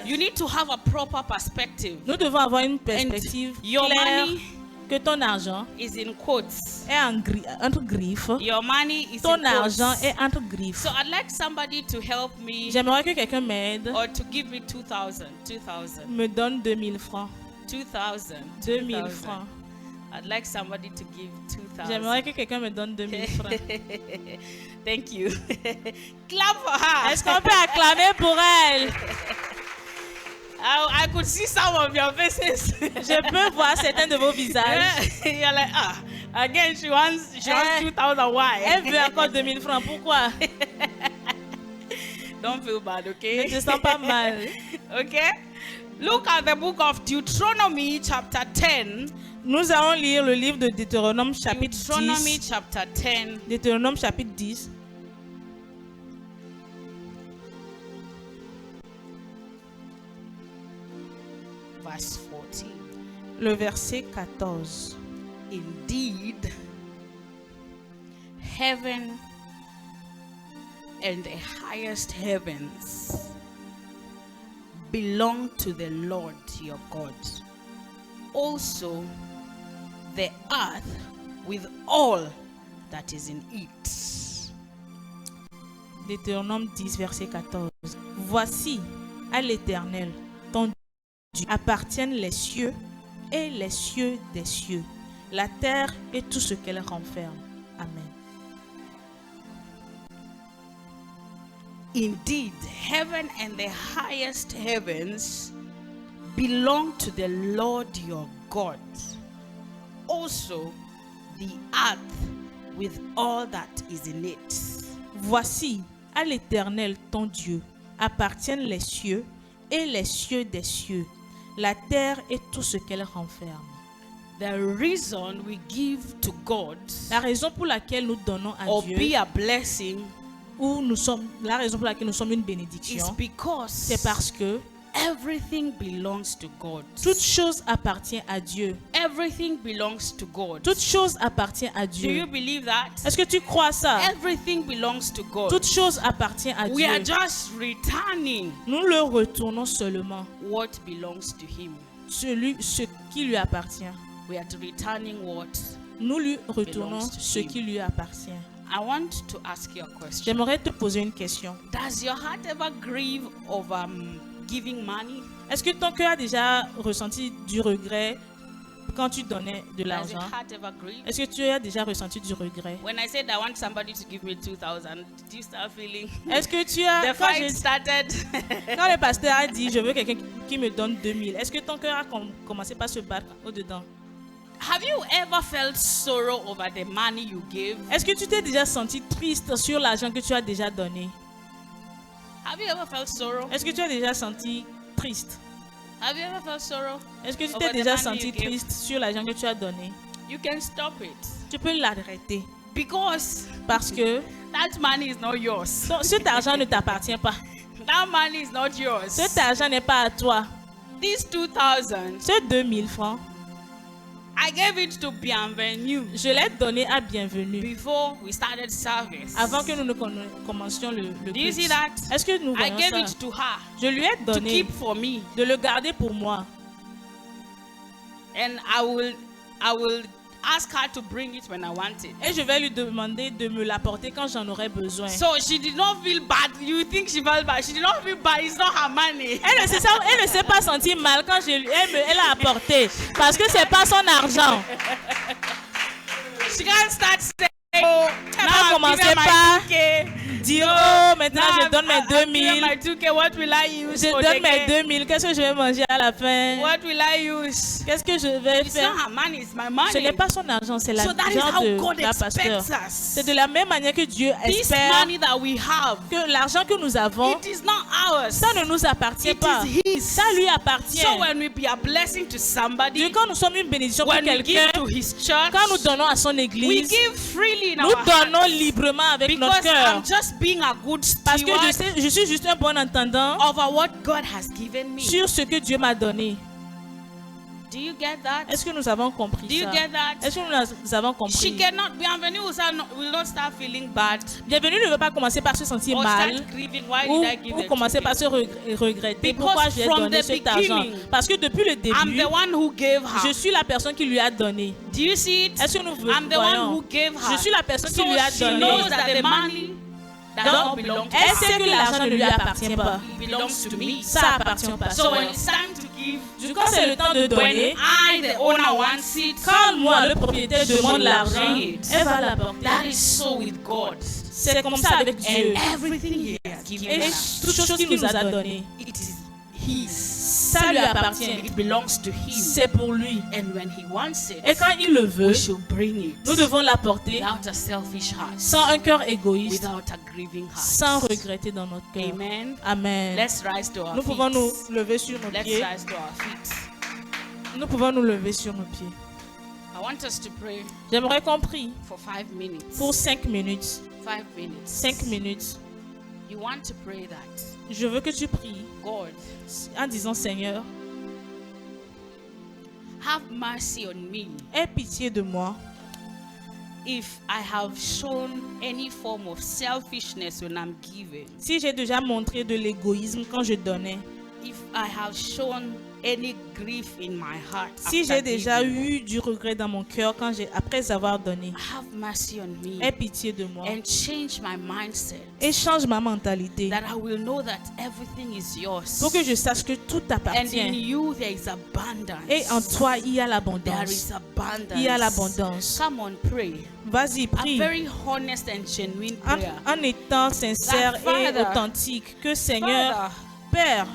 You need to have a proper perspective. Nous devons avoir une And perspective your claire money que ton argent is in quotes. est entre griffes. Your money is Ton in quotes. argent est entre griffes. So I'd like somebody to help me J'aimerais que quelqu'un m'aide, or to give me 2,000. 2,000. me donne 2000 francs. 2,000. 2000 francs. I'd like somebody to give 2,000. J'aimerais que quelqu'un me donne 2000 francs. Thank you. Clap for her. Est-ce qu'on peut acclamer pour elle? I could see some of your faces. Je peux voir certains de vos visages. You're like, again, she wants 2,000. Why? Elle veut encore 2000 francs. Pourquoi? Don't feel bad, Ne okay? te sens pas mal. Okay? Look at the book of Deuteronomy, chapter 10. Nous allons lire le livre de Deutéronome chapitre Deuteronomy, 10. chapter 10. Deutéronome chapitre 10. Verse 14. Le verset 14. Indeed, heaven and the highest heavens belong to the Lord your God. Also, the earth with all that is in it. Deutéronome 10, verset 14. Voici, à l'Éternel, ton Dieu, appartiennent les cieux et les cieux des cieux, la terre et tout ce qu'elle renferme. Amen. Indeed, heaven and the highest heavens belong to the Lord your God. Also, the earth with all that is in it. Voici, à l'Éternel, ton Dieu, appartiennent les cieux et les cieux des cieux, la terre et tout ce qu'elle renferme. The reason we give to God La raison pour laquelle nous donnons à or Dieu, be a blessing la raison pour laquelle nous sommes une is bénédiction, because c'est parce que everything belongs to God. toute chose appartient à Dieu. Everything belongs to God. Toute chose appartient à Do you Dieu. believe that? Est-ce que tu crois ça? Everything belongs to God. Toute chose appartient à We are Dieu. just returning Nous le retournons seulement. what belongs to Him. Ce qui lui appartient. We are returning what. Nous lui retournons Belongs to ce him. qui lui appartient. I want to ask you a question. J'aimerais te poser une question. Does your heart ever grieve over giving money? Est-ce que ton cœur a déjà ressenti du regret quand tu donnais de Does l'argent? your heart ever grieve? Est-ce que tu as déjà ressenti du regret? When I said I want somebody to give me 2,000, do you start feeling? Est-ce que tu as... The Quand, fight started. quand le pasteur a dit, je veux quelqu'un qui me donne 2000, est-ce que ton cœur a commencé par se battre au-dedans? Have you ever felt sorrow over the money you gave? Est-ce que tu t'es déjà senti triste sur l'argent que tu as déjà donné? Have you ever felt sorrow? Est-ce que tu as déjà senti triste? Have you ever felt sorrow? Est-ce que tu Over t'es the déjà money senti you gave? triste sur l'argent que tu as donné? You can stop it Tu peux l'arrêter because parce que that money is not yours. cet argent ne t'appartient pas. That money is not yours. Cet argent n'est pas à toi. These 2,000, Ces 2000 francs, I gave it to Bienvenue je l'ai donné à Bienvenue before we started service. avant que nous ne commencions le Do you see culte. that? Est-ce que nous I voyons gave ça? it to her Je lui ai to donné keep for me, de le garder pour moi. and I will ask her to bring it when I want it. Et je vais lui demander de me l'apporter quand j'en aurai besoin. So she did not feel bad. You think she felt bad? She did not feel bad. It's not her money. Elle ne s'est pas sentie mal quand elle a apporté parce que c'est pas son argent. She can't start saying, "Oh, now I'm commencez giving my pas 2K. Dire, oh, maintenant Now je donne mes I'm giving 2000. my 2K. What will I use Je for donne the mes game? 2000. Qu'est-ce que je vais manger à la fin? What will I use? Qu'est-ce que je vais It's faire? not her money. It's my Ce money. n'est pas son argent, c'est So that is l'argent how de God la pasteur. expects us. C'est de la même manière que Dieu This espère money that we have, que l'argent que nous avons, it is not ours. ça ne nous appartient It pas. is His. Ça lui appartient. So when we be a blessing to somebody, Dieu, quand nous sommes une bénédiction pour when we quelqu'un, give to His church, quand nous donnons à son we église, give freely in nous our donnons hearts. librement avec notre Because cœur. I'm just being a good Parce que steward je suis juste un bon entendant over what God has given me. sur ce que Dieu m'a donné. Do you get that? Est-ce que nous avons compris Do you ça? get that? Est-ce que nous avons She compris? cannot. Bienvenue will not start feeling bad Bienvenue ne veut pas commencer par se sentir or mal start grieving. Why ou, did I give ou the commencer 2K? par se regretter. Because Pourquoi j'ai from donné the cet argent? beginning, Parce que depuis le I'm début, the one who gave her. je suis la personne qui lui a donné. Do you see it? Est-ce que nous I'm the one voyons? who gave her. Je suis la personne qui So lui a she donné. knows that the money does Donc, not belong to elle her. sait que l'argent ne lui appartient pas. It belongs to me. Ça appartient au So pasteur. when it's time to give, Quand c'est le temps de when donner, I, the owner, wants it, quand moi, le propriétaire, demande l'argent, It. elle va l'apporter. that is so with God. C'est comme ça avec Dieu. And everything He has given Et us, toute chose qu'il nous a donné, it is His. ça lui appartient. It belongs to Him. C'est pour lui. And when He wants Et it, quand il le veut, we should bring it nous devons l'apporter without a selfish heart, sans un cœur égoïste, without a grieving sans heart. regretter dans notre cœur. Amen. Amen. Let's rise to our Nous pouvons nous feet. lever sur nos Let's pieds. rise to our feet. Nous pouvons nous lever sur nos pieds. I want us to pray J'aimerais qu'on prie for 5 minutes. pour 5 minutes. 5 minutes. 5 minutes. You want to pray that Je veux que tu pries God, en disant, Seigneur, Have mercy on me. Aie pitié de moi. If I have shown any form of selfishness when I'm giving, Si j'ai déjà montré de l'égoïsme quand je donnais, if I have shown any grief in my heart, si after j'ai déjà giving, eu du regret dans mon cœur après avoir donné, have mercy on me aie pitié de moi and change my mindset et change ma mentalité that I will know that everything is yours. pour que je sache que tout And in t'appartient. you there is abundance. Et en toi, il y a There l'abondance. is abundance. Il y a l'abondance. Come on, pray. Vas-y, A prie. very honest and genuine En, prayer. en étant sincère That et Father, authentique, que Seigneur, Father, Père,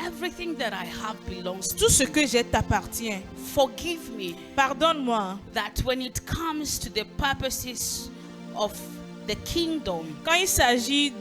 everything that I have belongs to tout ce que j'ai t'appartient. you. Forgive me Pardonne-moi. that when it comes to the purposes of the kingdom Quand il s'agit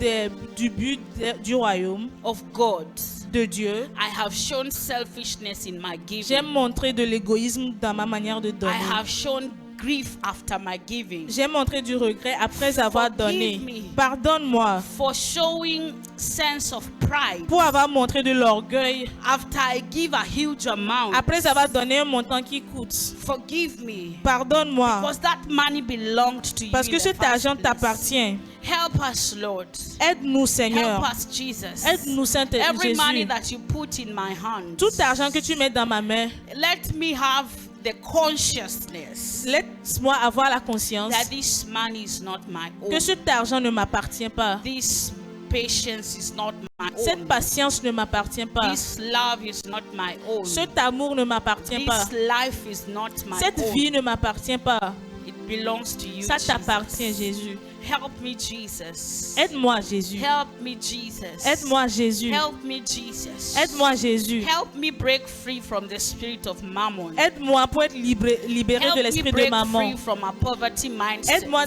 du but du royaume of God, de Dieu, I have shown selfishness in my j'ai giving. montré de l'égoïsme dans ma manière de I donner. have shown grief after my giving. J'ai montré du regret après avoir donné. Forgive me. Pardonne-moi For showing sense of pride pour avoir montré de l'orgueil after I give a huge amount. après avoir donné un montant qui coûte. Forgive me. Pardonne-moi Because that money belonged to you. parce que in the cet first argent place. t'appartient. Help us, Lord. Aide-nous, Seigneur. Help us, Jesus. Aide-nous, Every money Saint-Jésus. that you put in my hand, Tout argent que tu mets dans ma main, let me have the consciousness laisse-moi avoir la conscience that this money is not my own. que cet argent ne m'appartient pas. This patience is not my Cette own. patience ne m'appartient pas. This love is not my own. Cet amour ne m'appartient pas. This life is not my Cette own. vie ne m'appartient pas. It belongs to you. Ça Jesus. t'appartient, Jésus. Help me, Jesus. Aide-moi, Jésus. Help me, Jesus. Aide-moi, Jésus. Help me, Jesus. Aide-moi, Jésus. Help me break free from the spirit of mammon. Aide-moi pour être libéré Help de me l'esprit de break maman. free from a poverty mindset. Aide-moi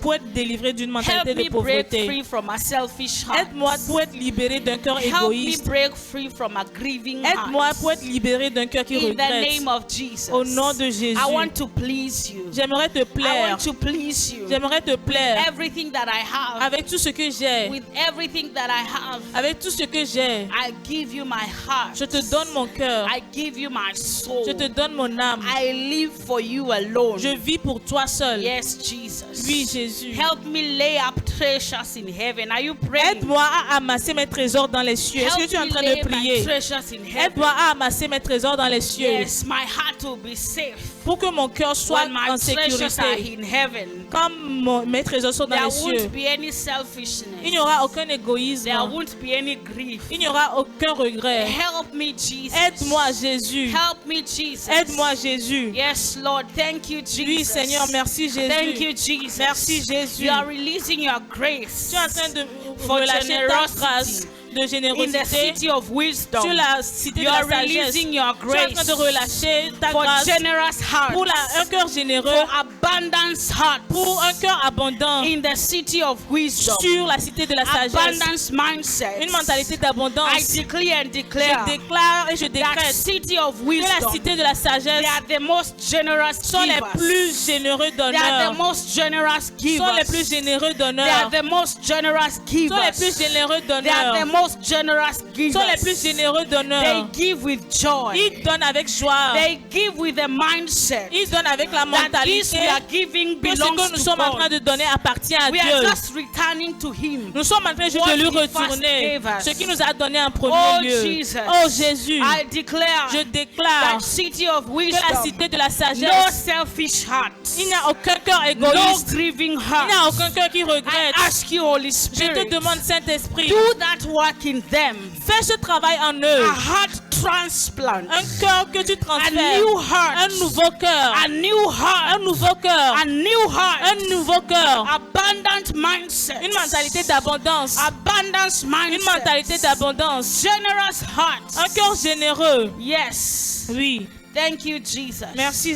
pour être délivré d'une Help mentalité me de break pauvreté. free from a selfish heart. Aide-moi pour être libéré d'un cœur Help me égoïste. break free from a grieving Aide-moi heart. pour être libéré d'un cœur qui In the regrette. name of Jesus. Au nom de Jésus. I want to please you. J'aimerais te I plaire. want to please you. J'aimerais te plaire. Everything that I have, Avec tout ce que j'ai. with everything that I have, Avec tout ce que j'ai. I give you my heart. Je te donne mon cœur. I give you my soul. Je te donne mon âme. I live for you alone. Je vis pour toi seul. Yes, Jesus. Oui, Jésus. Help me lay up treasures in heaven. Are you praying? Aide-moi à amasser mes trésors dans les cieux. Est-ce que tu es en train de lay my prier? treasures in heaven. Aide-moi à amasser mes trésors dans les cieux. Yes, my heart will be safe Pour que mon cœur soit when my en treasures are sécurité. in heaven. Comme mes trésors sont dans There les cieux. won't be any selfishness. Il n'y aura aucun égoïsme. There won't be any grief. Il n'y aura aucun regret. Help me, Jesus. Aide-moi, Jésus. Help me, Jesus. Aide-moi, Jésus. Yes, Lord. Thank you, Jesus. Oui, Seigneur, merci, Thank you, Jésus. Jesus. Merci, Jésus. You are releasing your grace Tu es en train de For relâcher ta generosity. grâce de in the générosité city of wisdom. sur la cité You de la are sagesse. releasing your Tu es en train grace de relâcher ta for grâce generous hearts. pour un cœur généreux, For abundance hearts. pour un cœur abondant In the city of wisdom. sur la cité de la sagesse. Abundance mindset. Une mentalité I d'abondance. declare and declare Je déclare et je that décrète city of que la wisdom, cité de la sagesse they are the most generous sont les givers. plus généreux They are donneurs. the most generous givers. Sont les plus généreux They are donneurs. the most generous givers. Sont les plus généreux They are donneurs. the most generous givers. Sont les plus généreux They donneurs. give with joy. Ils donnent avec joie. They give with a mindset Ils donnent avec la that this mentalité we are giving que ce belongs que nous to sommes en train God. de donner appartient à We are Dieu. just returning to Him. Nous sommes en train juste What de lui he first retourner gave us. ce qu'il nous a donné en premier Oh, lieu. Jesus. Oh Jésus, I declare je déclare that city of que wisdom, la cité de la no sagesse, selfish heart, il n'y a aucun cœur no égoïste, grieving il n'y heart. a aucun cœur qui I regrette. ask you, Holy Je Spirit, te demande, Saint-Esprit, do that work in them. fais ce travail en eux. A heart transplant, Un cœur que tu a transfères, new heart, un nouveau cœur, a new heart, un nouveau cœur, a new heart, un nouveau cœur, abundant mindset, une mentalité d'abondance, abundance une mindset, mentalité d'abondance, generous heart. un cœur généreux. Yes. Oui, Thank you, Jesus. merci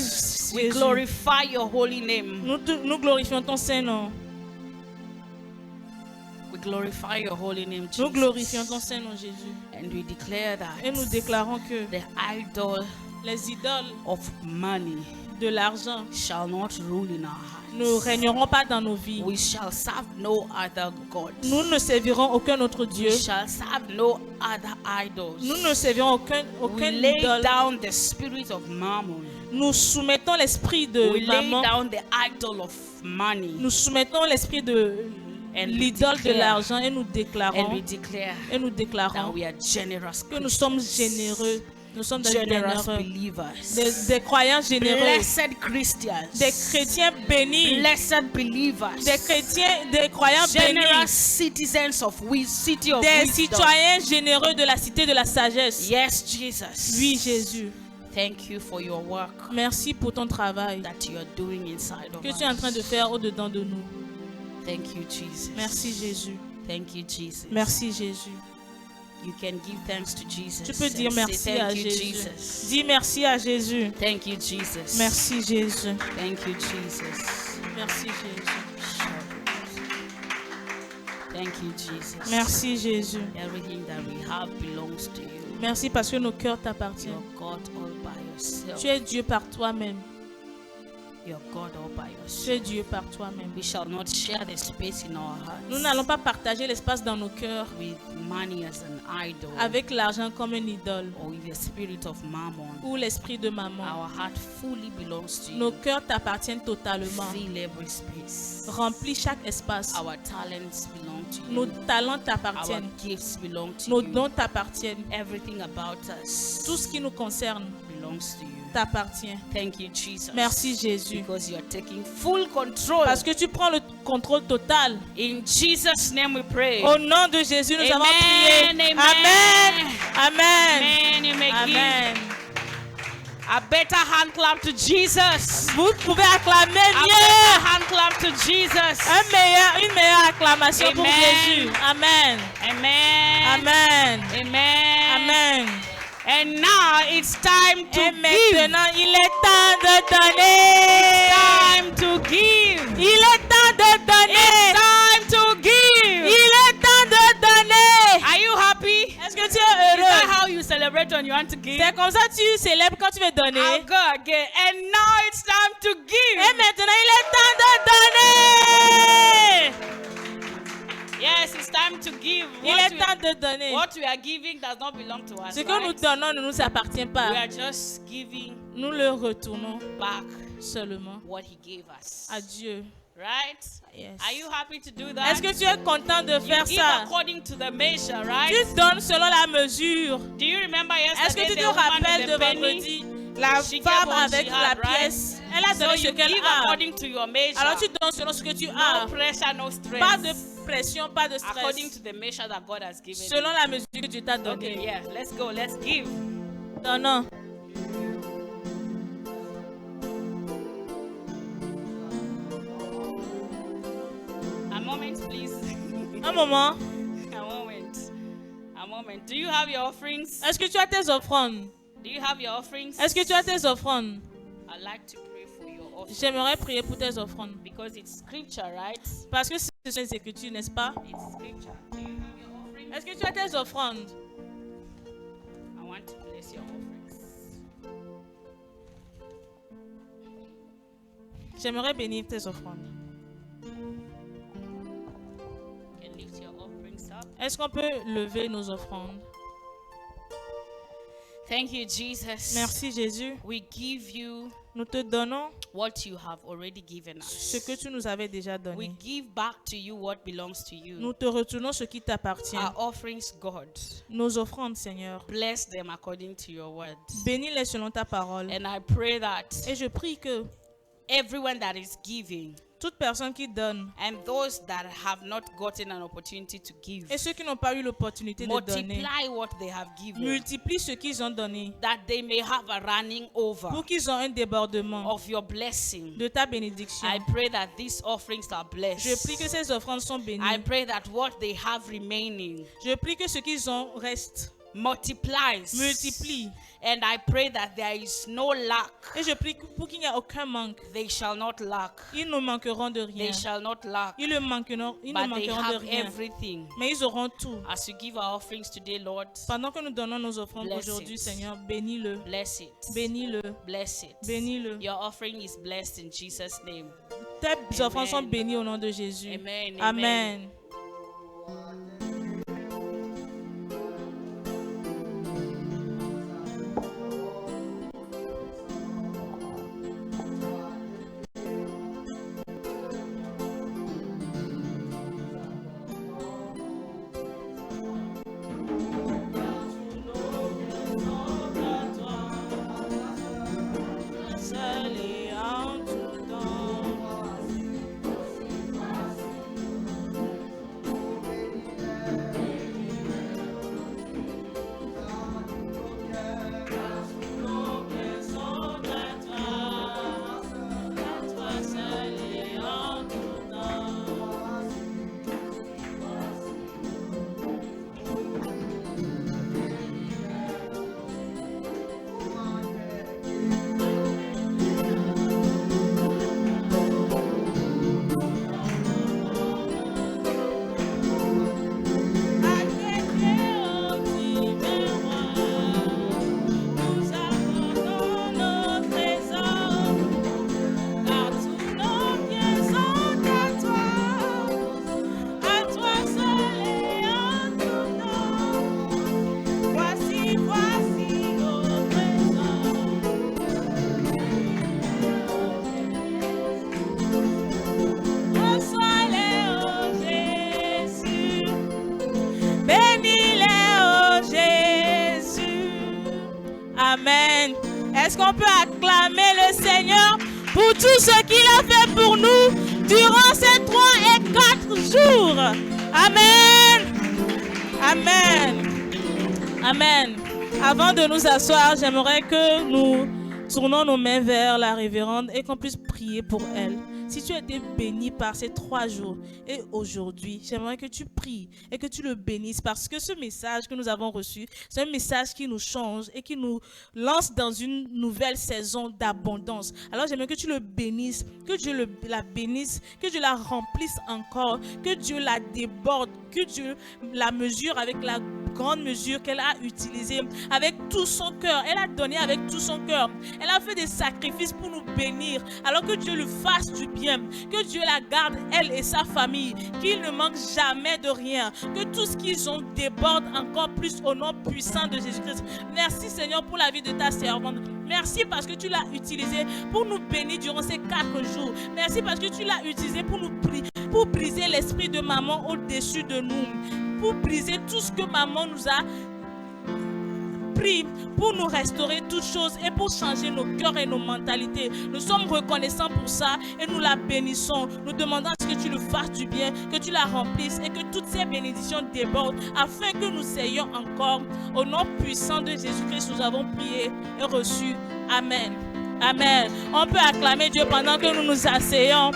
We Jésus. glorify your holy name. Nous glorifions ton Saint-Nom. We glorify your holy name, Nous Jesus. glorifions ton Saint-Nom, Jésus. And we declare Et nous that déclarons que the idol les idoles of money de l'argent shall not rule in our ne hearts. régneront pas dans nos vies. We shall serve no other God. Nous ne servirons aucun autre Dieu. We shall serve no other idols. Nous ne servirons We aucun lay idole. down the spirit of mammon. Nous soumettons l'esprit de We lay maman. down the idol of money. Nous soumettons l'esprit de And we l'idole de declare- l'argent et nous And we déclarons declare that we are generous que nous sommes Christians. généreux. Nous sommes des Generous généreux, believers. des croyants généreux, Blessed Christians. des chrétiens bénis, Blessed believers. des croyants Generous bénis, city of des wisdom. citoyens généreux de la cité de la sagesse. Yes, Jesus. Oui, Jésus. Thank you for your work Merci pour ton travail that you are doing inside of que tu es en train de us. faire au-dedans de nous. Thank you, Jesus. Merci, Jésus. Thank you, Jesus. Merci, Jésus. You can give thanks to Jesus. Tu peux dire and say, merci à thank you, Jésus. Jesus. Dis merci à Jésus. Thank you, Jesus. Merci, Jésus. Thank you, Jesus. Merci, Jésus. Thank you, Jesus. Merci, Jésus. Everything that we have belongs to you. Merci parce que nos cœurs t'appartiennent. You're God all by yourself. Tu es Dieu par toi-même. You're God all by Tu yourself. es Dieu par toi-même. We shall not share the space in our Nous hearts n'allons pas partager l'espace dans nos cœurs with money as an idol avec l'argent comme une idole or with the spirit of mammon. ou l'esprit de maman. Our heart fully belongs to Nos you. cœurs t'appartiennent totalement. Fill every space. Remplis chaque espace. Our talents belong to Nos you. talents Our t'appartiennent. gifts belong to Nos you. dons t'appartiennent. Everything about us Tout ce qui nous concerne belongs to you. t'appartient. Thank you, Jesus. Merci, Jésus. Because you are taking full control. Parce que tu prends le contrôle total. In Jesus' name we pray. Au nom de Jésus, nous avons Amen, prié. amen. Amen. Amen. Amen. You may Amen. give a better hand clap to Jesus. Vous pouvez acclamer A mieux. better hand clap to Jesus. Une meilleure acclamation pour Amen. Jésus. Amen. Amen. Amen. Amen. Amen. And now it's time to Et give. maintenant, il est temps de donner. Time to give. Il est temps de donner. It's time to give. Il est temps de donner. Are you happy? Est-ce que tu es Is that heureux? how you celebrate when you want to give? C'est comme ça que tu célèbres quand tu veux I'll donner. go again. And now it's time to give. Et maintenant, il est temps de donner. Yes, it's time to give. Il est temps de donner. What we are giving does not belong to us. Ce que nous Right? donnons ne nous appartient We pas. are just giving Nous le retournons back seulement what He gave us. à Dieu. Right? Yes. Are you happy to do that? Est-ce que tu es content de You faire give ça? according to the measure, right? Tu donnes selon la mesure. Do you remember Est-ce que yesterday tu te the woman rappelles with de the penny? vendredi? La She gave femme what avec she la had, right? pièce, elle a So donné ce you qu'elle give a. according to your measure. Alors tu donnes selon ce que tu No as. pressure, no stress. Pas de pression, pas de According stress. to the measure that God has given Selon you. la mesure que Dieu t'a Okay, donnée. yeah, let's go. Let's give. Donnons. A moment, please. Un moment. A moment. A moment. Do you have your offerings? Est-ce que tu as tes offrandes? Do you have your offerings? Est-ce que tu as tes offrandes? I'd like to pray for your offerings. J'aimerais prier pour tes offrandes. Because it's scripture, right? Parce que ce sont les Écritures, n'est-ce pas? It's scripture. Do you have your offerings? Est-ce que tu as tes offrandes? I want to bless your offerings. J'aimerais bénir tes offrandes. You can lift your offerings up. Est-ce qu'on peut lever nos offrandes? Thank you, Jesus. Merci Jésus. We give you Nous te donnons what you have already given ce us. que tu nous avais déjà We donné. give back to you what belongs to you. Nous te retournons ce qui t'appartient. Our offerings, God, Nos offrandes, Seigneur. bless them according to your word. Bénis-les selon ta parole. And I pray that Et je prie que everyone that is giving toute personne qui donne and those that have not gotten an opportunity to give, et ceux qui n'ont pas eu l'opportunité de donner, multiply what they have given, multiplie ce qu'ils ont donné that they may have a running over pour qu'ils aient un débordement of your blessing. de ta bénédiction. I pray that these offerings are Je blessed. prie que ces offrandes sont I bénies. pray that what they have remaining Je prie que ce qu'ils ont reste multiplies. multiplie. And I pray that there is no lack. Et je prie pour qu'il n'y ait aucun manque. They shall not lack. Ils ne manqueront de rien. They shall not lack. Ils ne manqueront But they de have rien. everything. Mais ils auront tout. As we give our offerings today, Lord, Pendant que nous donnons nos offrandes Bless aujourd'hui, it. Seigneur, bénis-le. bless it. Bénis-le. Bless it. Bénis-le. Your offering is blessed in Jesus' name. Tes offrandes sont Amen. bénies au nom de Jésus. Amen. Amen. Seul et en tout temps. Nos pieds sont à toi seul et en tout temps. Nous apportons nos trésors, car tous nos biens sont à toi seul et en tout temps. Voici nos trésors. Reçois-les, ô Jésus. Bénis-les, ô Jésus. Amen. Est-ce qu'on peut acclamer le Seigneur pour tout ce qu'il a fait pour nous durant ces 3 et 4 jours? Amen. Amen. Amen. Avant de nous asseoir, j'aimerais que nous tournons nos mains vers la révérende et qu'on puisse prier pour elle. Si tu as été béni par ces 3 jours et aujourd'hui, j'aimerais que tu pries et que tu le bénisses parce que ce message que nous avons reçu, c'est un message qui nous change et qui nous lance dans une nouvelle saison d'abondance. Alors j'aimerais que tu le bénisses, que Dieu la bénisse, que Dieu la remplisse encore, que Dieu la déborde, que Dieu la mesure avec la grande mesure qu'elle a utilisée avec tout son cœur. Elle a donné avec tout son cœur. Elle a fait des sacrifices pour nous bénir. Alors que Dieu lui fasse du bien. Que Dieu la garde, elle et sa famille. Qu'il ne manque jamais de rien. Que tout ce qu'ils ont déborde encore plus au nom puissant de Jésus-Christ. Merci Seigneur pour la vie de ta servante. Merci parce que tu l'as utilisée pour nous bénir durant ces 4 jours. Merci parce que tu l'as utilisée pour briser l'esprit de maman au-dessus de nous. Pour briser tout ce que maman nous a pris, pour nous restaurer toutes choses et pour changer nos cœurs et nos mentalités. Nous sommes reconnaissants pour ça et nous la bénissons. Nous demandons à ce que tu le fasses du bien, que tu la remplisses et que toutes ces bénédictions débordent afin que nous ayons encore. Au nom puissant de Jésus-Christ, nous avons prié et reçu. Amen. Amen. On peut acclamer Dieu pendant que nous nous asseyons.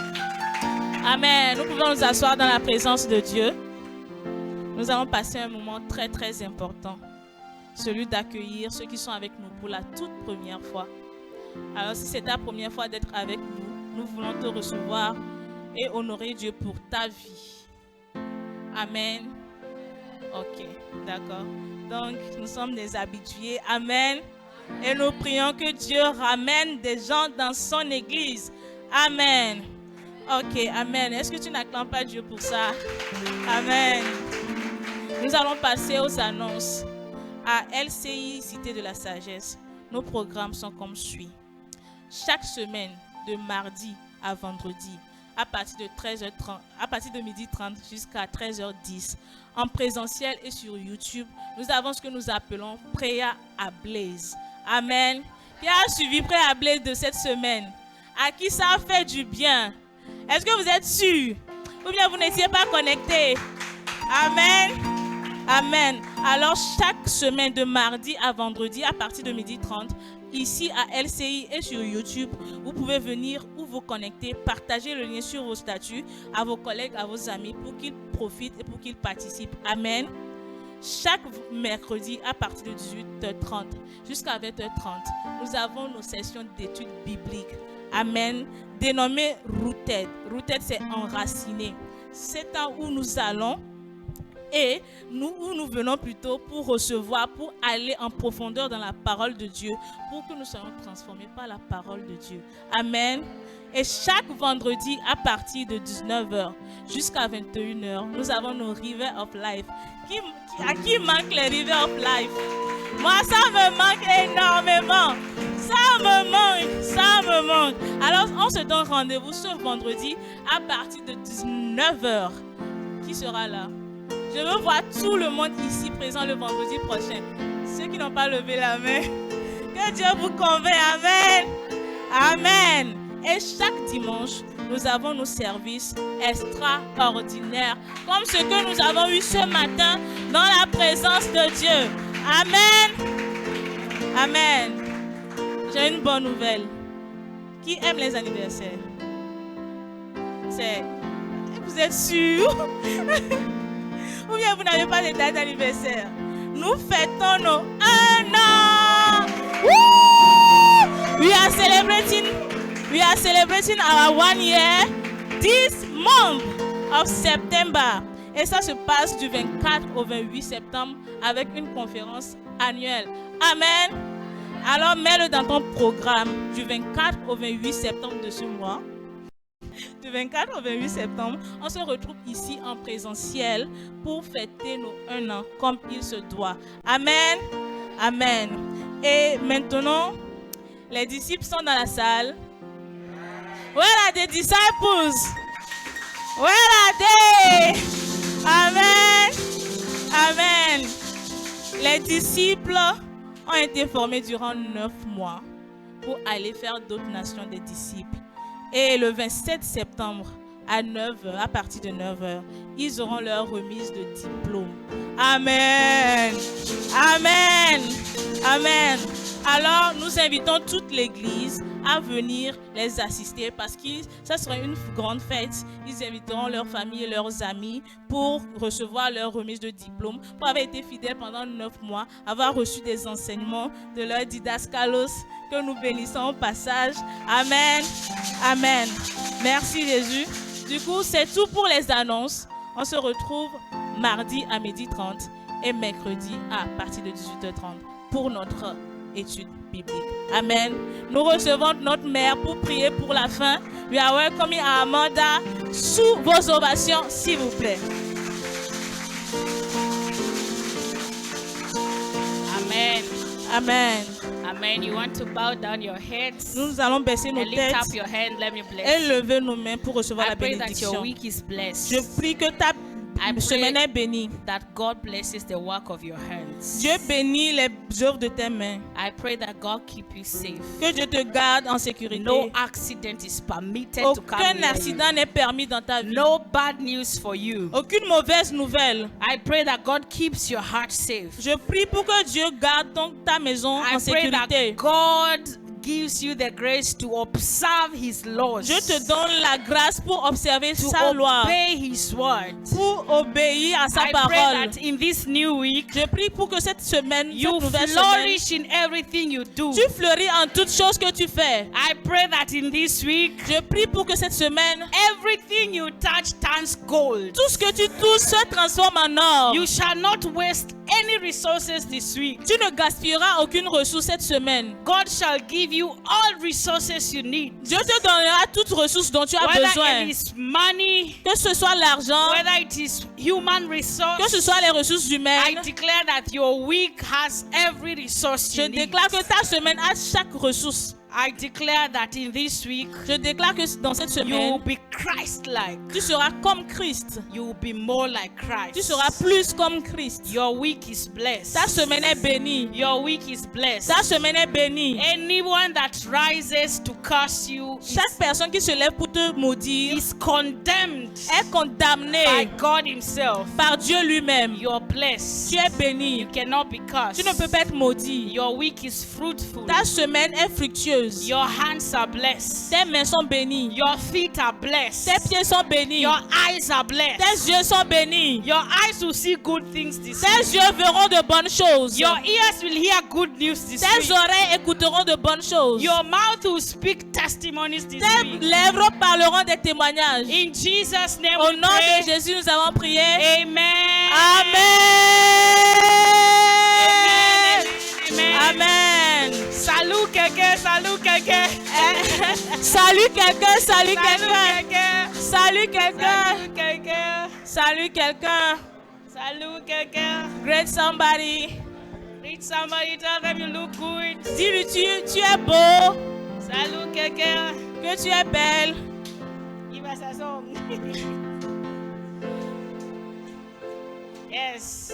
Amen. Nous pouvons nous asseoir dans la présence de Dieu. Nous allons passer un moment très très important, celui d'accueillir ceux qui sont avec nous pour la toute première fois. Alors si c'est ta première fois d'être avec nous, nous voulons te recevoir et honorer Dieu pour ta vie. Amen. Ok, d'accord. Donc nous sommes des habitués. Amen. Et nous prions que Dieu ramène des gens dans son église. Amen. Ok, amen. Est-ce que tu n'acclames pas Dieu pour ça? Amen. Nous allons passer aux annonces. À LCI, Cité de la Sagesse, nos programmes sont comme suit. Chaque semaine, de mardi à vendredi, à partir de 13h30, à partir de 12h30 jusqu'à 13h10, en présentiel et sur YouTube, nous avons ce que nous appelons Prayer à Blaze. Amen. Qui a suivi Prayer à Blaze de cette semaine? À qui ça a fait du bien? Est-ce que vous êtes sûrs? Ou bien vous n'étiez pas connectés? Amen. Amen. Alors, chaque semaine de mardi à vendredi, à partir de 12h30, ici à LCI et sur YouTube, vous pouvez venir ou vous connecter, partager le lien sur vos statuts à vos collègues, à vos amis pour qu'ils profitent et pour qu'ils participent. Amen. chaque mercredi à partir de 18h30 jusqu'à 20h30, nous avons nos sessions d'études bibliques. Amen. Dénommées Rooted. Rooted, c'est enraciné. C'est un où nous allons et où nous venons plutôt pour recevoir, pour aller en profondeur dans la parole de Dieu, pour que nous soyons transformés par la parole de Dieu. Amen. Et chaque vendredi à partir de 19h jusqu'à 21h, nous avons nos River of Life. À qui manque les River of Life? Moi, ça me manque énormément. Ça me manque. Alors, on se donne rendez-vous ce vendredi à partir de 19h. Qui sera là? Je veux voir tout le monde ici présent le vendredi prochain. Ceux qui n'ont pas levé la main, que Dieu vous convainc. Amen. Amen. Et chaque dimanche, nous avons nos services extraordinaires, comme ce que nous avons eu ce matin dans la présence de Dieu. Amen. Amen. J'ai une bonne nouvelle. Qui aime les anniversaires? Vous êtes sûr? Ou bien vous n'avez pas de date d'anniversaire? Nous fêtons nos 1 an. Woo! We are celebrating our 1 year this month of September. Et ça se passe du 24 au 28 septembre avec une conférence annuelle. Amen. Alors mets-le dans ton programme du 24 au 28 septembre de ce mois. Du 24 au 28 septembre, on se retrouve ici en présentiel pour fêter nos 1 an comme il se doit. Amen. Amen. Et maintenant, les disciples sont dans la salle. Where are the disciples? Where are they? Amen. Amen. Les disciples ont été formés durant 9 mois pour aller faire d'autres nations des disciples. Et le 27 septembre, à partir de 9h, ils auront leur remise de diplôme. Amen. Amen. Amen. Alors, nous invitons toute l'Église à venir les assister parce que ça sera une grande fête. Ils inviteront leurs familles et leurs amis pour recevoir leur remise de diplôme, pour avoir été fidèles pendant 9 mois, avoir reçu des enseignements de leur didascalos que nous bénissons au passage. Amen. Amen. Merci Jésus. Du coup, c'est tout pour les annonces. On se retrouve mardi à 12h30 et mercredi à partir de 18h30 pour notre étude biblique. Amen. Nous recevons notre mère pour prier pour la fin. We are welcoming Amanda sous vos ovations, s'il vous plaît. Amen. Amen. Amen. You want to bow down your heads Nous allons baisser nos and lift têtes up your hand. Let me bless et you. lever nos mains pour recevoir I la pray that bénédiction. your week is blessed. Je prie que ta I semaine est pray bénie. that God blesses the work of your hands. Dieu bénit les œuvres de tes mains. I pray that God keep you safe. Que Dieu te garde en sécurité. No accident is permitted to come Aucun near you. accident n'est permis dans ta vie. No bad news for you. Aucune mauvaise nouvelle. I pray that God keeps your heart safe. Je prie pour que Dieu garde ta maison I en pray that sécurité. God gives you the grace to observe His laws, Je te donne la grâce pour observer to sa loi, obey His word. pour obéir à sa I pray parole. that in this new week, Je prie pour que cette semaine, you cette nouvelle semaine, flourish in everything you do. tu fleuris en toutes choses que tu fais. I pray that in this week, Je prie pour que cette semaine, everything you touch turns gold. tout ce que tu touches se transforme en or. You shall not waste any resources this week. Tu ne gaspilleras aucune ressource cette semaine. God shall give you all resources you need. Dieu te donnera toute ressource dont tu as Whether besoin. it is money, Que ce soit l'argent, whether it is human que ce resource, soit les ressources I humaines. declare that your week has every resource Je you need. déclare que ta semaine a chaque ressource. I declare that in this week, Je déclare que dans cette you will semaine, be Christ-like. tu seras comme Christ. You will be more like Christ. Tu seras plus comme Christ. Your week is blessed. Ta semaine est bénie. Your week is blessed. Ta semaine est bénie. Anyone that rises to curse you Chaque personne qui se lève pour te maudire is condemned est condamnée by God Himself. par Dieu lui-même. Your blessed. Tu es béni. You cannot be cursed. Tu ne peux pas être maudit. Your week is fruitful. Ta semaine est fructueuse. Your hands are blessed. Tes mains sont bénies. Your feet are blessed. Tes pieds sont bénis. Your eyes are blessed. Tes yeux sont bénis. Your eyes will see good things this Tes week. yeux verront de bonnes choses. Your ears will hear good news this Tes week. oreilles écouteront de bonnes choses. Your mouth will speak testimonies this Tes week. lèvres parleront des témoignages. In Jesus' name Au we nom pray. de Jésus, nous avons prié. Amen. Amen. Amen. Amen. Salut quelqu'un, salut quelqu'un. Salut quelqu'un, salut Salut quelqu'un. quelqu'un. Salut quelqu'un. Salut quelqu'un. Salut quelqu'un. Salut quelqu'un. Great somebody. Reach somebody, tell them you look good. Dis-lui, tu es beau, Salut quelqu'un. que tu es belle. Give us a song. Yes.